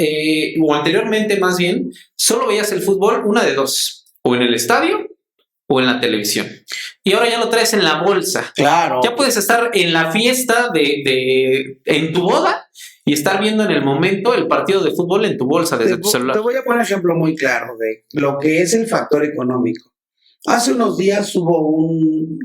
o anteriormente más bien, solo veías el fútbol una de dos, o en el estadio o en la televisión. Y ahora ya lo traes en la bolsa. Claro. Ya puedes estar en la fiesta en tu boda y estar viendo en el momento el partido de fútbol en tu bolsa desde tu celular. Te voy a poner un ejemplo muy claro de lo que es el factor económico. Hace unos días hubo un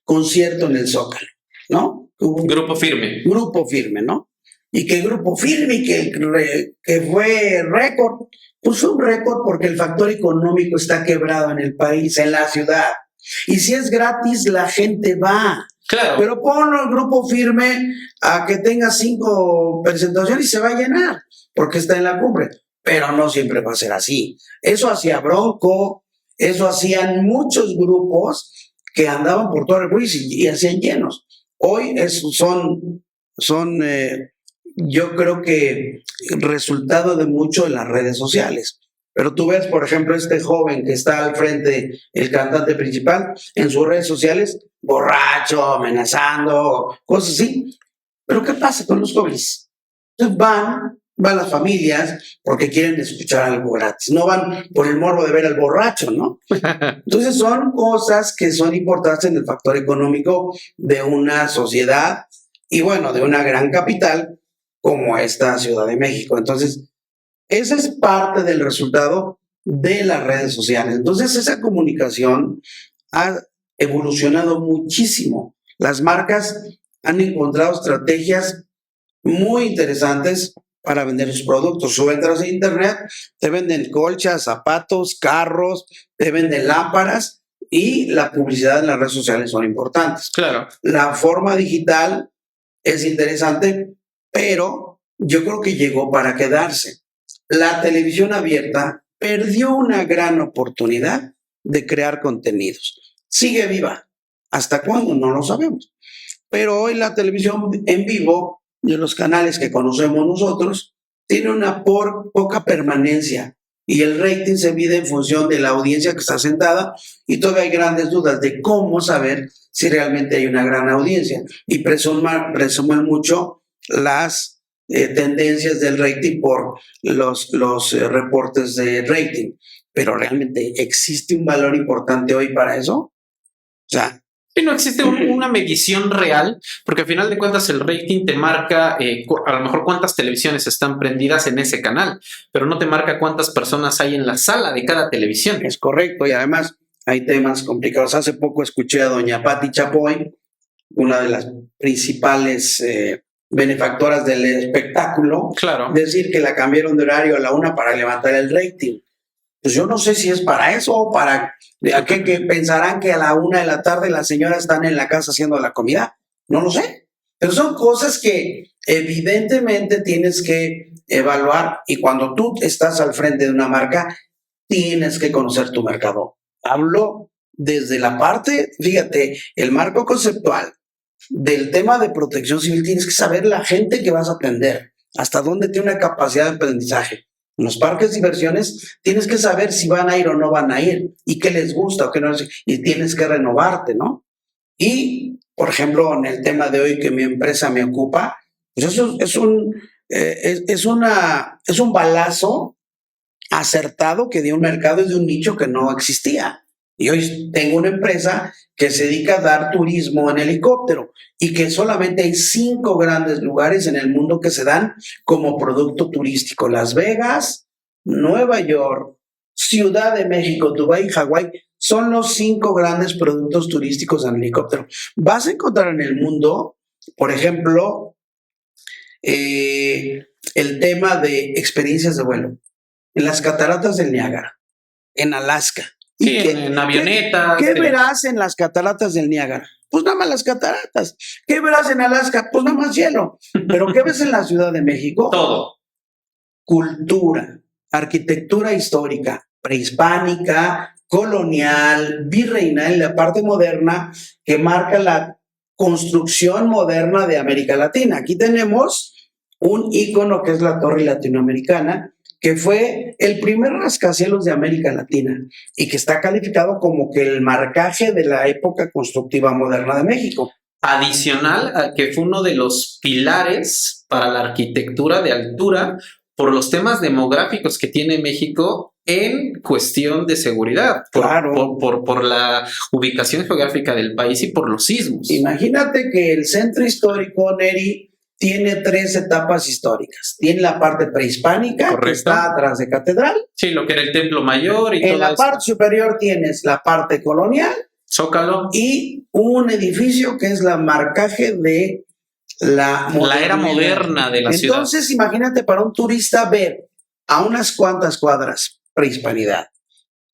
concierto en el Zócalo, ¿no? Grupo Firme. Grupo Firme, ¿no? Y que Grupo Firme y que fue récord. Pues fue un récord porque el factor económico está quebrado en el país, en la ciudad. Y si es gratis, la gente va. Claro. Pero ponlo al Grupo Firme a que tenga 5 presentaciones y se va a llenar, porque está en la cumbre. Pero no siempre va a ser así. Eso hacía Bronco, eso hacían muchos grupos que andaban por todo el país y hacían llenos. Hoy son yo creo que resultado de mucho en las redes sociales. Pero tú ves, por ejemplo, este joven que está al frente, el cantante principal, en sus redes sociales, borracho, amenazando, cosas así. Pero ¿qué pasa con los jóvenes? Entonces van las familias porque quieren escuchar algo gratis. No van por el morbo de ver al borracho, ¿no? Entonces son cosas que son importantes en el factor económico de una sociedad y, bueno, de una gran capital como esta Ciudad de México. Entonces, esa es parte del resultado de las redes sociales. Entonces, esa comunicación ha evolucionado muchísimo. Las marcas han encontrado estrategias muy interesantes para vender sus productos. Tú entras a internet, te venden colchas, zapatos, carros, te venden lámparas y la publicidad en las redes sociales son importantes. Claro. La forma digital es interesante, pero yo creo que llegó para quedarse. La televisión abierta perdió una gran oportunidad de crear contenidos. Sigue viva. ¿Hasta cuándo? No lo sabemos. Pero hoy la televisión en vivo de los canales que conocemos nosotros tiene una poca permanencia y el rating se mide en función de la audiencia que está sentada y todavía hay grandes dudas de cómo saber si realmente hay una gran audiencia y presuman mucho las tendencias del rating por los reportes de rating, pero realmente ¿existe un valor importante hoy para eso? O sea, y no existe una medición real, porque al final de cuentas el rating te marca a lo mejor cuántas televisiones están prendidas en ese canal, pero no te marca cuántas personas hay en la sala de cada televisión. Es correcto, y además hay temas complicados. Hace poco escuché a doña Patti Chapoy, una de las principales benefactoras del espectáculo, claro, decir que la cambiaron de horario a la 1 para levantar el rating. Pues yo no sé si es para eso o para que pensarán que a la 1 de la tarde las señoras están en la casa haciendo la comida. No lo sé. Pero son cosas que evidentemente tienes que evaluar y cuando tú estás al frente de una marca, tienes que conocer tu mercado. Hablo desde la parte, fíjate, el marco conceptual del tema de protección civil, tienes que saber la gente que vas a atender, hasta dónde tiene una capacidad de aprendizaje. En los parques de diversiones tienes que saber si van a ir o no van a ir y qué les gusta o qué no, y tienes que renovarte, ¿no? Y, por ejemplo, en el tema de hoy que mi empresa me ocupa, pues eso es un balazo acertado que dio un mercado y de un nicho que no existía. Y hoy tengo una empresa que se dedica a dar turismo en helicóptero y que solamente hay 5 grandes lugares en el mundo que se dan como producto turístico. Las Vegas, Nueva York, Ciudad de México, Dubái y Hawái son los 5 grandes productos turísticos en helicóptero. Vas a encontrar en el mundo, por ejemplo, el tema de experiencias de vuelo en las cataratas del Niágara, en Alaska. Sí, en avioneta. ¿Qué verás en las cataratas del Niágara? Pues nada más las cataratas. ¿Qué verás en Alaska? Pues nada más hielo. ¿Pero qué ves en la Ciudad de México? Todo. Cultura, arquitectura histórica, prehispánica, colonial, virreinal, y la parte moderna que marca la construcción moderna de América Latina. Aquí tenemos un ícono que es la Torre Latinoamericana, que fue el primer rascacielos de América Latina y que está calificado como que el marcaje de la época constructiva moderna de México. Adicional a que fue uno de los pilares para la arquitectura de altura por los temas demográficos que tiene México en cuestión de seguridad, por la ubicación geográfica del país y por los sismos. Imagínate que el centro histórico, Neri, tiene 3 etapas históricas. Tiene la parte prehispánica, correcto, que está atrás de Catedral. Sí, lo que era el Templo Mayor y todo eso. En la parte superior tienes la parte colonial. Zócalo. Y un edificio que es la marcaje de la era moderna de la ciudad. Entonces, imagínate para un turista ver a unas cuantas cuadras prehispanidad,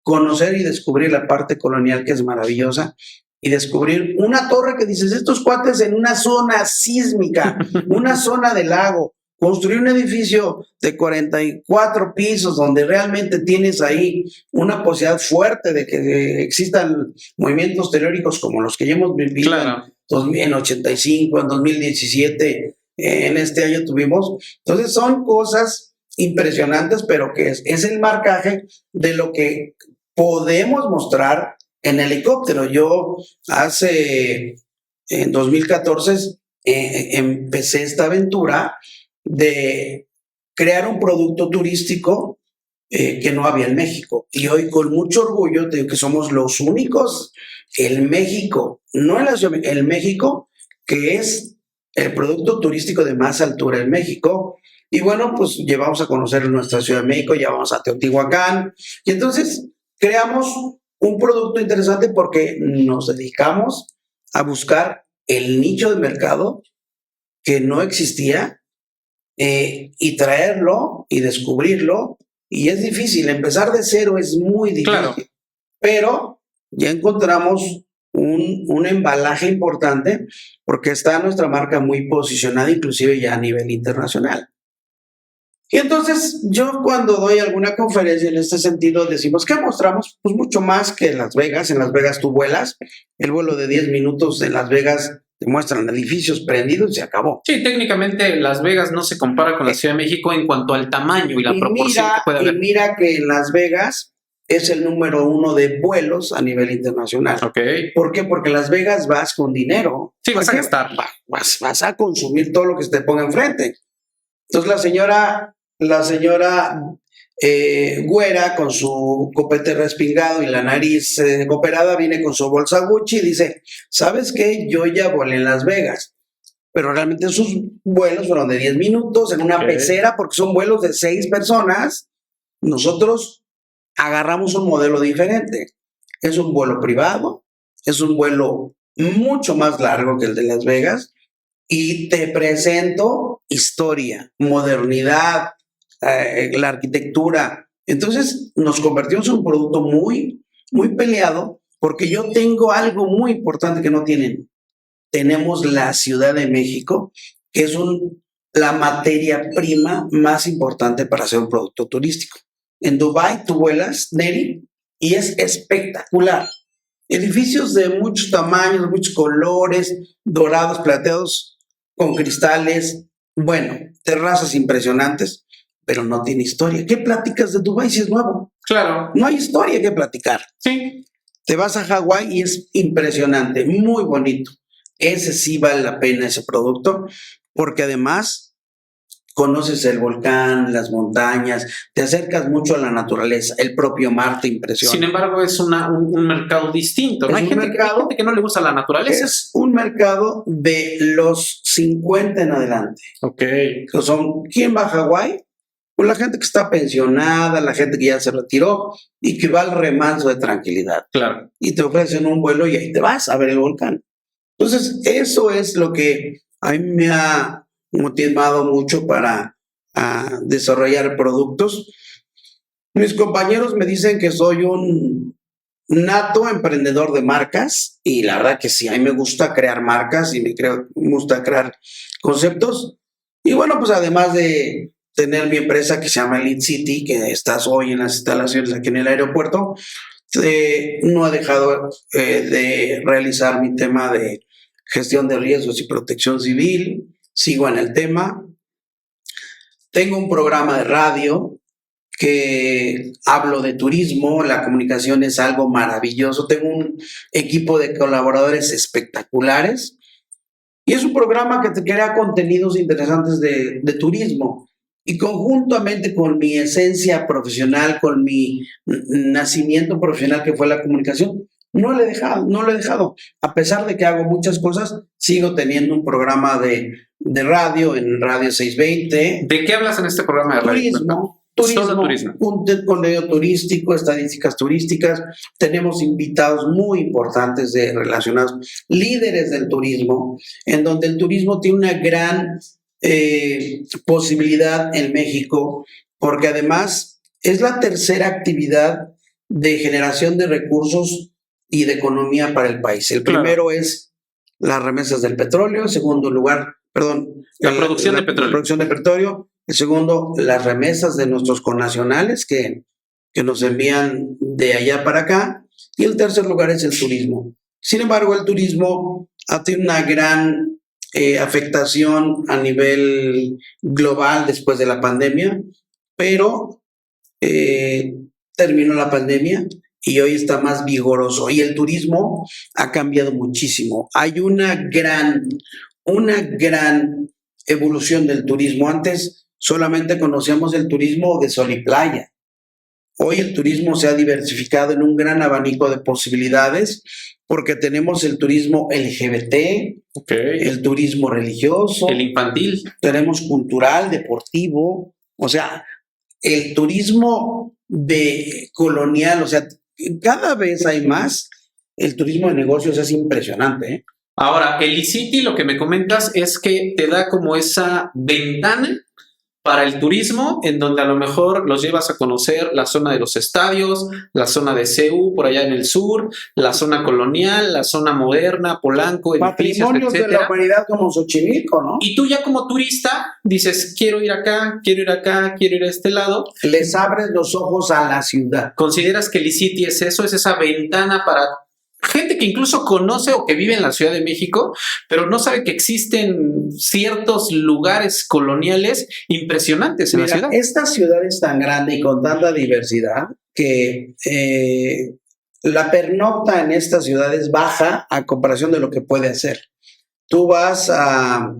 conocer y descubrir la parte colonial que es maravillosa, y descubrir una torre que dices, estos cuates en una zona sísmica, una zona del lago, construir un edificio de 44 pisos donde realmente tienes ahí una posibilidad fuerte de que existan movimientos telúricos como los que ya hemos vivido, claro, en 85, en 2017, en este año tuvimos. Entonces son cosas impresionantes, pero que es el marcaje de lo que podemos mostrar en helicóptero. Yo en 2014 empecé esta aventura de crear un producto turístico que no había en México. Y hoy con mucho orgullo te digo que somos los únicos en México, no en la ciudad, en México, que es el producto turístico de más altura en México. Y bueno, pues llevamos a conocer nuestra Ciudad de México, llevamos a Teotihuacán. Y entonces creamos un producto interesante porque nos dedicamos a buscar el nicho de mercado que no existía y traerlo y descubrirlo. Y es difícil, empezar de cero es muy difícil. Claro. Pero ya encontramos un embalaje importante porque está nuestra marca muy posicionada, inclusive ya a nivel internacional. Y entonces yo cuando doy alguna conferencia en este sentido decimos, ¿qué mostramos? Pues mucho más que en Las Vegas. En Las Vegas tú vuelas, el vuelo de 10 minutos en Las Vegas te muestran edificios prendidos y se acabó. Sí, técnicamente Las Vegas no se compara con la Ciudad de México en cuanto al tamaño y la proporción que puede haber. Y mira que en Las Vegas es el número 1 de vuelos a nivel internacional. Ok. ¿Por qué? Porque Las Vegas vas con dinero. Sí, vas a gastar. Vas a consumir todo lo que se te ponga enfrente. Entonces la señora güera con su copete respingado y la nariz operada viene con su bolsa Gucci y dice, ¿sabes qué? Yo ya volé en Las Vegas. Pero realmente sus vuelos fueron de 10 minutos en una pecera porque son vuelos de 6 personas. Nosotros agarramos un modelo diferente. Es un vuelo privado, es un vuelo mucho más largo que el de Las Vegas y te presento historia, modernidad, la arquitectura. Entonces nos convertimos en un producto muy, muy peleado porque yo tengo algo muy importante que no tienen. Tenemos la Ciudad de México, que es la materia prima más importante para hacer un producto turístico. En Dubái tú vuelas, Neri, y es espectacular. Edificios de muchos tamaños, muchos colores, dorados, plateados, con cristales, bueno, terrazas impresionantes, pero no tiene historia. ¿Qué platicas de Dubái si es nuevo? Claro. No hay historia que platicar. Sí. Te vas a Hawái y es impresionante, muy bonito. Ese sí vale la pena, ese producto, porque además conoces el volcán, las montañas, te acercas mucho a la naturaleza, el propio mar te impresiona. Sin embargo, es un mercado distinto, ¿no? Hay gente que no le gusta la naturaleza. Es un mercado de los 50 en adelante. Ok. ¿Quién va a Hawái? Pues la gente que está pensionada, la gente que ya se retiró y que va al remanso de tranquilidad. Claro. Y te ofrecen un vuelo y ahí te vas a ver el volcán. Entonces, eso es lo que a mí me ha motivado mucho para desarrollar productos. Mis compañeros me dicen que soy un nato emprendedor de marcas y la verdad que sí, a mí me gusta crear marcas y me gusta crear conceptos. Y bueno, pues además de tener mi empresa que se llama Elite City, que estás hoy en las instalaciones aquí en el aeropuerto, no he dejado de realizar mi tema de gestión de riesgos y protección civil, sigo en el tema. Tengo un programa de radio que hablo de turismo, la comunicación es algo maravilloso, tengo un equipo de colaboradores espectaculares y es un programa que te crea contenidos interesantes de turismo. Y conjuntamente con mi esencia profesional, con mi nacimiento profesional que fue la comunicación, no lo he dejado. A pesar de que hago muchas cosas, sigo teniendo un programa de radio en Radio 620. ¿De qué hablas en este programa de radio? Turismo, un contenido turístico, estadísticas turísticas. Tenemos invitados muy importantes relacionados, líderes del turismo, en donde el turismo tiene una gran posibilidad en México, porque además es la tercera actividad de generación de recursos y de economía para el país. El primero es las remesas del petróleo, en segundo lugar, la producción de petróleo. El segundo, las remesas de nuestros connacionales que nos envían de allá para acá. Y el tercer lugar es el turismo. Sin embargo, el turismo ha tenido una gran afectación a nivel global después de la pandemia, pero terminó la pandemia y hoy está más vigoroso y el turismo ha cambiado muchísimo. Hay una gran evolución del turismo. Antes solamente conocíamos el turismo de sol y playa. Hoy el turismo se ha diversificado en un gran abanico de posibilidades porque tenemos el turismo LGBT, el turismo religioso, el infantil, tenemos cultural, deportivo, o sea, el turismo de colonial, o sea, cada vez hay más. El turismo de negocios es impresionante, Ahora, el eCity, lo que me comentas es que te da como esa ventana para el turismo, en donde a lo mejor los llevas a conocer la zona de los estadios, la zona de CEU, por allá en el sur, la zona colonial, la zona moderna, Polanco, edificios, Patrimonios de la etcétera. humanidad como Xochimilco, ¿no? Y tú ya como turista dices, quiero ir acá, quiero ir acá, quiero ir a este lado. Les abres los ojos a la ciudad. ¿Consideras que el eCity es eso? ¿Es esa ventana para gente que incluso conoce o que vive en la Ciudad de México, pero no sabe que existen ciertos lugares coloniales impresionantes en Mira, la ciudad? esta ciudad es tan grande y con tanta diversidad que la pernocta en esta ciudad es baja a comparación de lo que puede hacer. Tú vas a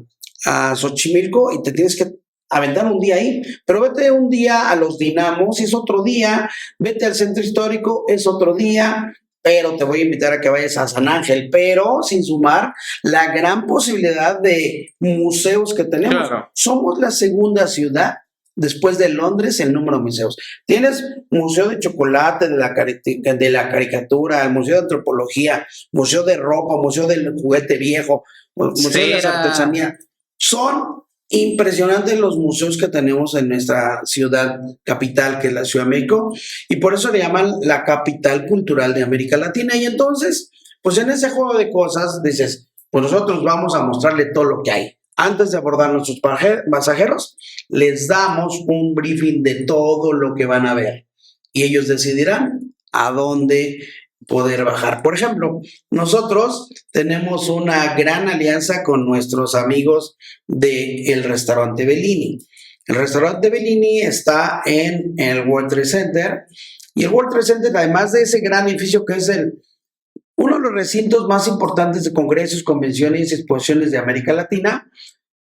Xochimilco y te tienes que aventar un día ahí, pero vete un día a los Dinamos, es otro día, vete al centro histórico, es otro día, pero te voy a invitar a que vayas a San Ángel, pero sin sumar la gran posibilidad de museos que tenemos. Claro. Somos la segunda ciudad después de Londres en número de museos. Tienes Museo de Chocolate, de la Caricatura, el Museo de Antropología, Museo de Ropa, Museo del Juguete Viejo, Museo de las Artesanías. Son impresionantes los museos que tenemos en nuestra ciudad capital, que es la Ciudad de México, y por eso le llaman la capital cultural de América Latina. Y entonces, pues en ese juego de cosas, dices, pues nosotros vamos a mostrarle todo lo que hay. Antes de abordar a nuestros pasajeros, les damos un briefing de todo lo que van a ver y ellos decidirán a dónde poder bajar. Por ejemplo, nosotros tenemos una gran alianza con nuestros amigos del restaurante Bellini. El restaurante Bellini está en el World Trade Center y el World Trade Center, además de ese gran edificio que es uno de los recintos más importantes de congresos, convenciones y exposiciones de América Latina,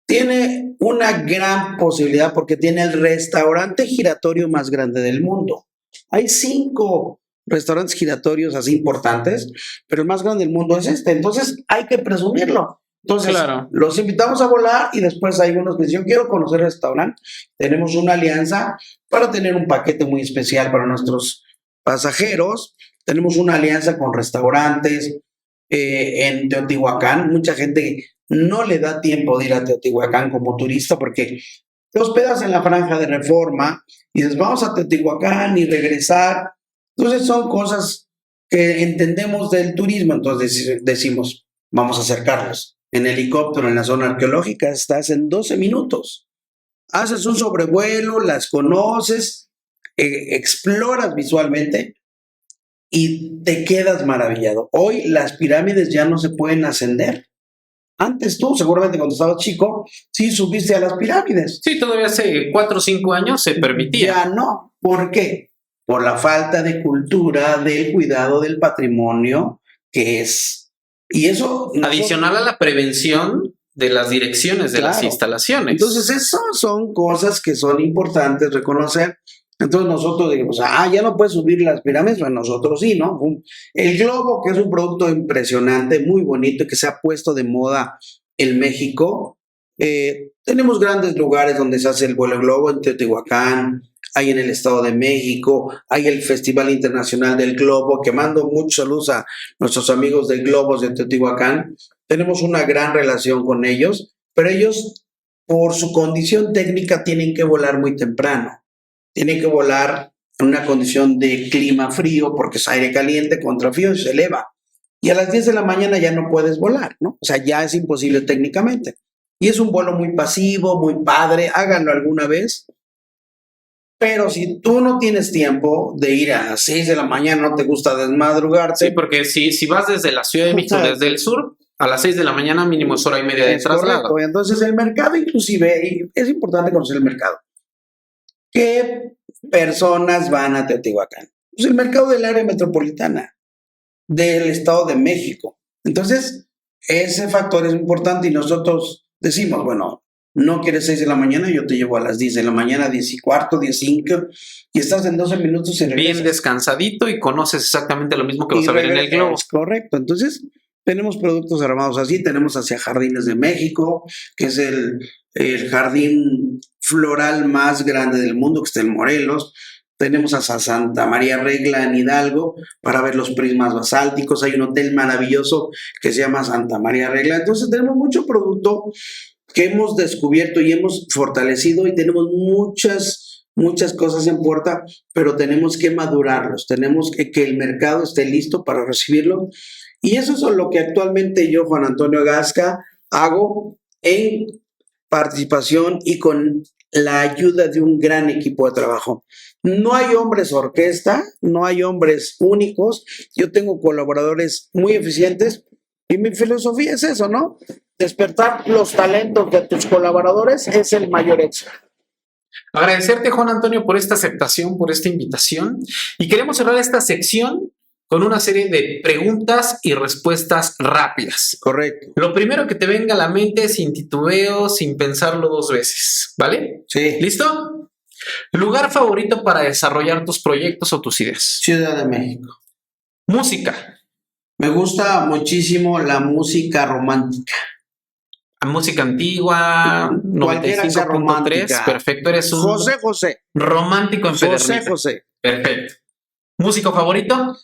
tiene una gran posibilidad porque tiene el restaurante giratorio más grande del mundo. Hay 5 restaurantes giratorios así importantes, pero el más grande del mundo es este, entonces hay que presumirlo. Entonces, Claro. los invitamos a volar y después hay unos que dicen, yo quiero conocer el restaurante. Tenemos una alianza para tener un paquete muy especial para nuestros pasajeros. Tenemos una alianza con restaurantes en Teotihuacán. Mucha gente no le da tiempo de ir a Teotihuacán como turista porque te hospedas en la Franja de Reforma y dices, vamos a Teotihuacán y regresar. Entonces son cosas que entendemos del turismo, entonces decimos, vamos a acercarlos. En helicóptero en la zona arqueológica estás en 12 minutos. Haces un sobrevuelo, las conoces, exploras visualmente y te quedas maravillado. Hoy las pirámides ya no se pueden ascender. Antes tú, seguramente cuando estabas chico, sí subiste a las pirámides. Sí, todavía hace 4 o 5 años se permitía. Ya no. ¿Por qué? Por la falta de cultura del cuidado del patrimonio que es. Y eso... Adicional a la prevención de las direcciones de las instalaciones. Entonces, eso son cosas que son importantes reconocer. Entonces, nosotros digamos, ya no puedes subir las pirámides, pues nosotros sí, ¿no? El globo, que es un producto impresionante, muy bonito, que se ha puesto de moda en México. Tenemos grandes lugares donde se hace el vuelo globo, en Teotihuacán, hay en el Estado de México, hay el Festival Internacional del Globo, que mando muchos saludos a nuestros amigos del Globos de Teotihuacán. Tenemos una gran relación con ellos, pero ellos, por su condición técnica, tienen que volar muy temprano. Tienen que volar en una condición de clima frío, porque es aire caliente contra frío y se eleva. Y a las 10 de la mañana ya no puedes volar, ¿no? O sea, ya es imposible técnicamente. Y es un vuelo muy pasivo, muy padre, háganlo alguna vez. Pero si tú no tienes tiempo de ir a las 6 de la mañana, no te gusta desmadrugarte. Sí, porque si vas desde la Ciudad de México, desde el sur, a las 6 de la mañana mínimo es hora y media de traslado. Correcto. Entonces el mercado inclusive, es importante conocer el mercado. ¿Qué personas van a Teotihuacán? Pues el mercado del área metropolitana, del Estado de México. Entonces, ese factor es importante y nosotros decimos, bueno, no quieres 6 de la mañana, yo te llevo a las 10 de la mañana, 10 y cuarto, 10 y 5, y estás en 12 minutos y regresas. Bien descansadito y conoces exactamente lo mismo que vas a ver en el globo. Correcto, entonces tenemos productos armados así, tenemos hacia Jardines de México, que es el jardín floral más grande del mundo, que está en Morelos. Tenemos hasta Santa María Regla en Hidalgo para ver los prismas basálticos. Hay un hotel maravilloso que se llama Santa María Regla. Entonces tenemos mucho producto que hemos descubierto y hemos fortalecido y tenemos muchas cosas en puerta, pero tenemos que madurarlos, tenemos que el mercado esté listo para recibirlo. Y eso es lo que actualmente yo, Juan Antonio Gasca, hago en participación y con la ayuda de un gran equipo de trabajo. No hay hombres orquesta, no hay hombres únicos. Yo tengo colaboradores muy eficientes y mi filosofía es eso, ¿no? Despertar los talentos de tus colaboradores es el mayor éxito. Agradecerte, Juan Antonio, por esta aceptación, por esta invitación. Y queremos cerrar esta sección con una serie de preguntas y respuestas rápidas. Correcto. Lo primero que te venga a la mente, sin titubeo, sin pensarlo dos veces, ¿vale? Sí. ¿Listo? ¿Lugar favorito para desarrollar tus proyectos o tus ideas? Ciudad de México. Música. Me gusta muchísimo la música romántica. Música antigua, Cualquiera que sea 95.3, romántica. perfecto, eres un José. romántico empedernido. José. Perfecto. ¿Músico favorito?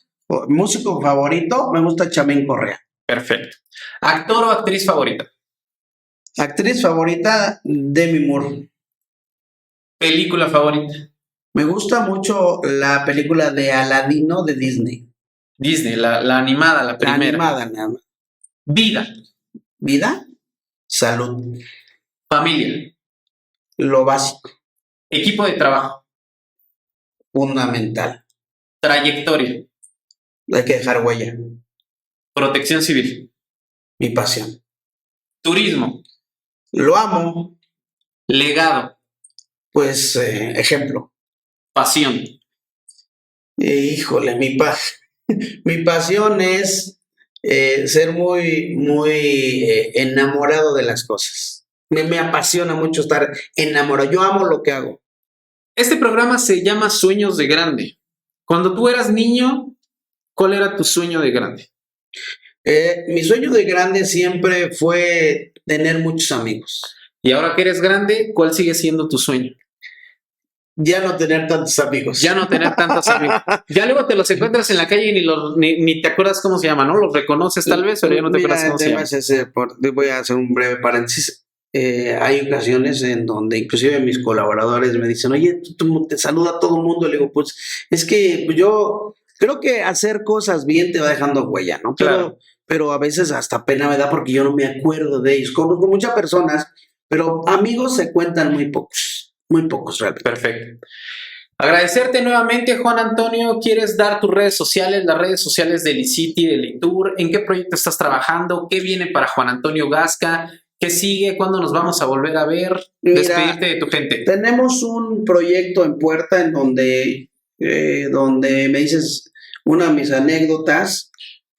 Músico favorito, me gusta Chamín Correa. Perfecto. ¿Actor o actriz favorita? Actriz favorita, Demi Moore. ¿Película favorita? Me gusta mucho la película de Aladino de Disney. Disney, la animada, la primera. La animada, nada más. Vida. Vida, salud, Familia. lo básico, Equipo de trabajo. fundamental. Trayectoria. Hay que dejar huella. Protección civil. Mi pasión. Turismo. Lo amo, Legado. pues ejemplo. Pasión. Híjole, mi pasión es ser muy enamorado de las cosas. Me apasiona mucho estar enamorado. Yo amo lo que hago. Este programa se llama Sueños de Grande. Cuando tú eras niño, ¿cuál era tu sueño de grande? Mi sueño de grande siempre fue tener muchos amigos. Y ahora que eres grande, ¿cuál sigue siendo tu sueño? Ya no tener tantos amigos. Ya no tener tantos amigos. Ya luego te los encuentras en la calle y ni te acuerdas cómo se llaman, ¿no? Los reconoces tal vez, pero ya no te acuerdas cómo se llaman. Voy a hacer un breve paréntesis. Hay ocasiones en donde inclusive mis colaboradores me dicen, oye, tú te saluda a todo el mundo. Le digo, pues es que yo creo que hacer cosas bien te va dejando huella, ¿no? Claro. Pero a veces hasta pena me da porque yo no me acuerdo de ellos. Conozco muchas personas, pero amigos se cuentan muy pocos realmente. Perfecto. Agradecerte nuevamente, Juan Antonio. ¿Quieres dar tus redes sociales, las redes sociales del ICITI, del ITUR? ¿En qué proyecto estás trabajando? ¿Qué viene para Juan Antonio Gasca? ¿Qué sigue? ¿Cuándo nos vamos a volver a ver? Mira, despedirte de tu gente. Tenemos un proyecto en puerta en donde me dices una de mis anécdotas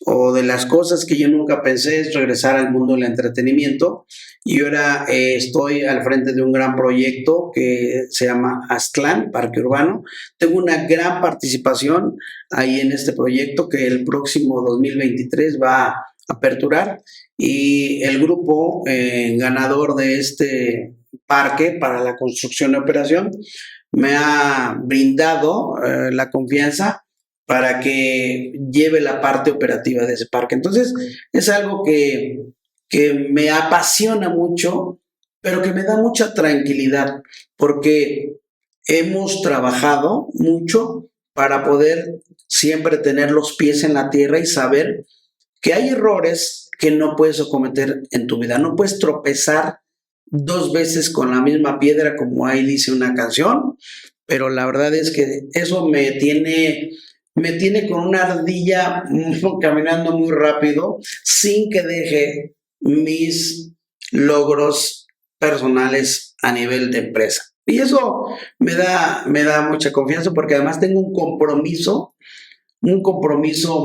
o de las cosas que yo nunca pensé es regresar al mundo del entretenimiento. Y ahora estoy al frente de un gran proyecto que se llama Aztlán, Parque Urbano. Tengo una gran participación ahí en este proyecto que el próximo 2023 va a aperturar. Y el grupo ganador de este parque para la construcción y operación me ha brindado la confianza para que lleve la parte operativa de ese parque. Entonces, es algo que me apasiona mucho, pero que me da mucha tranquilidad, porque hemos trabajado mucho para poder siempre tener los pies en la tierra y saber que hay errores que no puedes cometer en tu vida. No puedes tropezar 2 veces con la misma piedra, como ahí dice una canción, pero la verdad es que eso me tiene con una ardilla caminando muy rápido sin que deje mis logros personales a nivel de empresa. Y eso me da mucha confianza porque además tengo un compromiso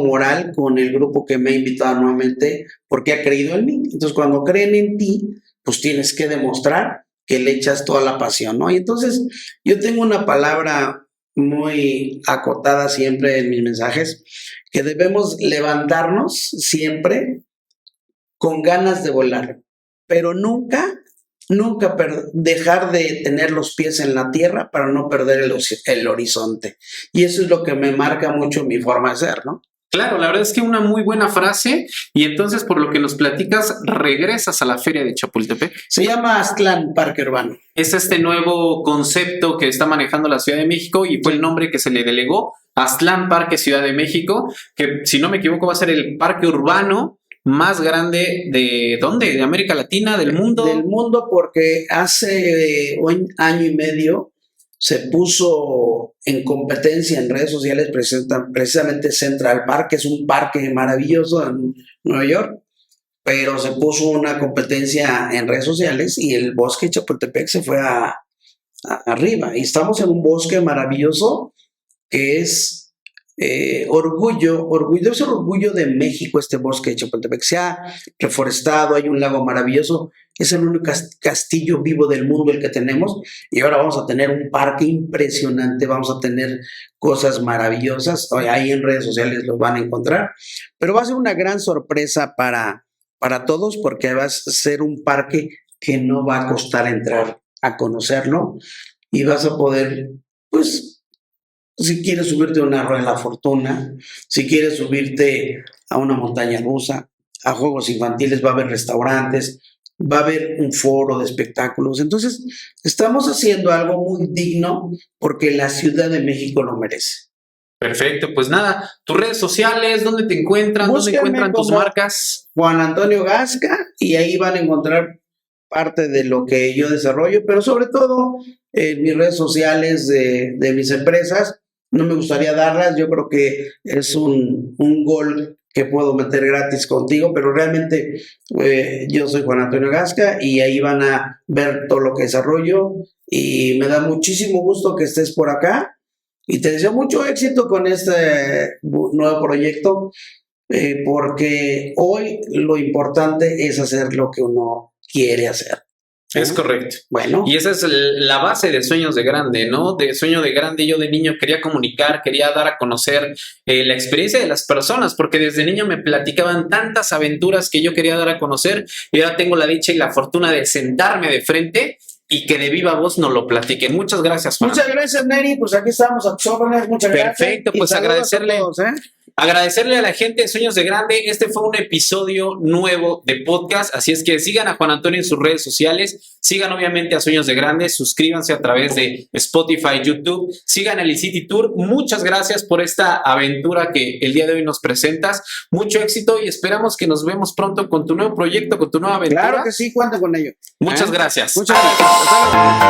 moral con el grupo que me ha invitado nuevamente porque ha creído en mí. Entonces, cuando creen en ti, pues tienes que demostrar que le echas toda la pasión, ¿no? Y entonces, yo tengo una palabra muy acotada siempre en mis mensajes, que debemos levantarnos siempre con ganas de volar, pero nunca dejar de tener los pies en la tierra para no perder el horizonte. Y eso es lo que me marca mucho mi forma de ser, ¿no? Claro, la verdad es que una muy buena frase. Y entonces, por lo que nos platicas, regresas a la feria de Chapultepec. Se llama Aztlán Parque Urbano. Es este nuevo concepto que está manejando la Ciudad de México y fue el nombre que se le delegó, Aztlán Parque Ciudad de México, que si no me equivoco va a ser el parque urbano más grande de ¿dónde? ¿De América Latina? ¿Del mundo? Del mundo, porque hace un año y medio se puso en competencia en redes sociales precisamente Central Park, que es un parque maravilloso en Nueva York, pero se puso una competencia en redes sociales y el bosque de Chapultepec se fue arriba. Y estamos en un bosque maravilloso que es debe ser orgullo de México este bosque de Chapultepec. Se ha reforestado, hay un lago maravilloso, es el único castillo vivo del mundo el que tenemos y ahora vamos a tener un parque impresionante, vamos a tener cosas maravillosas, ahí en redes sociales los van a encontrar, pero va a ser una gran sorpresa para todos porque va a ser un parque que no va a costar entrar a conocerlo y vas a poder, pues, si quieres subirte a una rueda de la fortuna, si quieres subirte a una montaña rusa, a juegos infantiles, va a haber restaurantes, va a haber un foro de espectáculos. Entonces, estamos haciendo algo muy digno porque la Ciudad de México lo merece. Perfecto, pues nada, tus redes sociales, ¿dónde te encuentran? Búsquenme ¿Dónde encuentran tus como marcas? Juan Antonio Gasca, y ahí van a encontrar parte de lo que yo desarrollo, pero sobre todo en mis redes sociales de mis empresas. No me gustaría darlas, yo creo que es un gol que puedo meter gratis contigo, pero realmente yo soy Juan Antonio Gasca y ahí van a ver todo lo que desarrollo y me da muchísimo gusto que estés por acá y te deseo mucho éxito con este nuevo proyecto porque hoy lo importante es hacer lo que uno quiere hacer. Es correcto. Bueno. Y esa es la base de Sueños de Grande, ¿no? De Sueño de Grande, yo de niño quería comunicar, quería dar a conocer la experiencia de las personas, porque desde niño me platicaban tantas aventuras que yo quería dar a conocer y ahora tengo la dicha y la fortuna de sentarme de frente y que de viva voz nos lo platiquen. Muchas gracias, Juan. Muchas gracias, Neri. Pues aquí estamos a tus órdenes. Muchas gracias. Perfecto, pues agradecerle. Agradecerle a la gente de Sueños de Grande. Este fue un episodio nuevo de podcast, así es que sigan a Juan Antonio en sus redes sociales, sigan obviamente a Sueños de Grande, suscríbanse a través de Spotify, YouTube, sigan el City Tour. Muchas gracias por esta aventura que el día de hoy nos presentas, mucho éxito y esperamos que nos vemos pronto con tu nuevo proyecto, con tu nueva aventura. Claro que sí, cuenta con ello. Muchas gracias. Muchas gracias.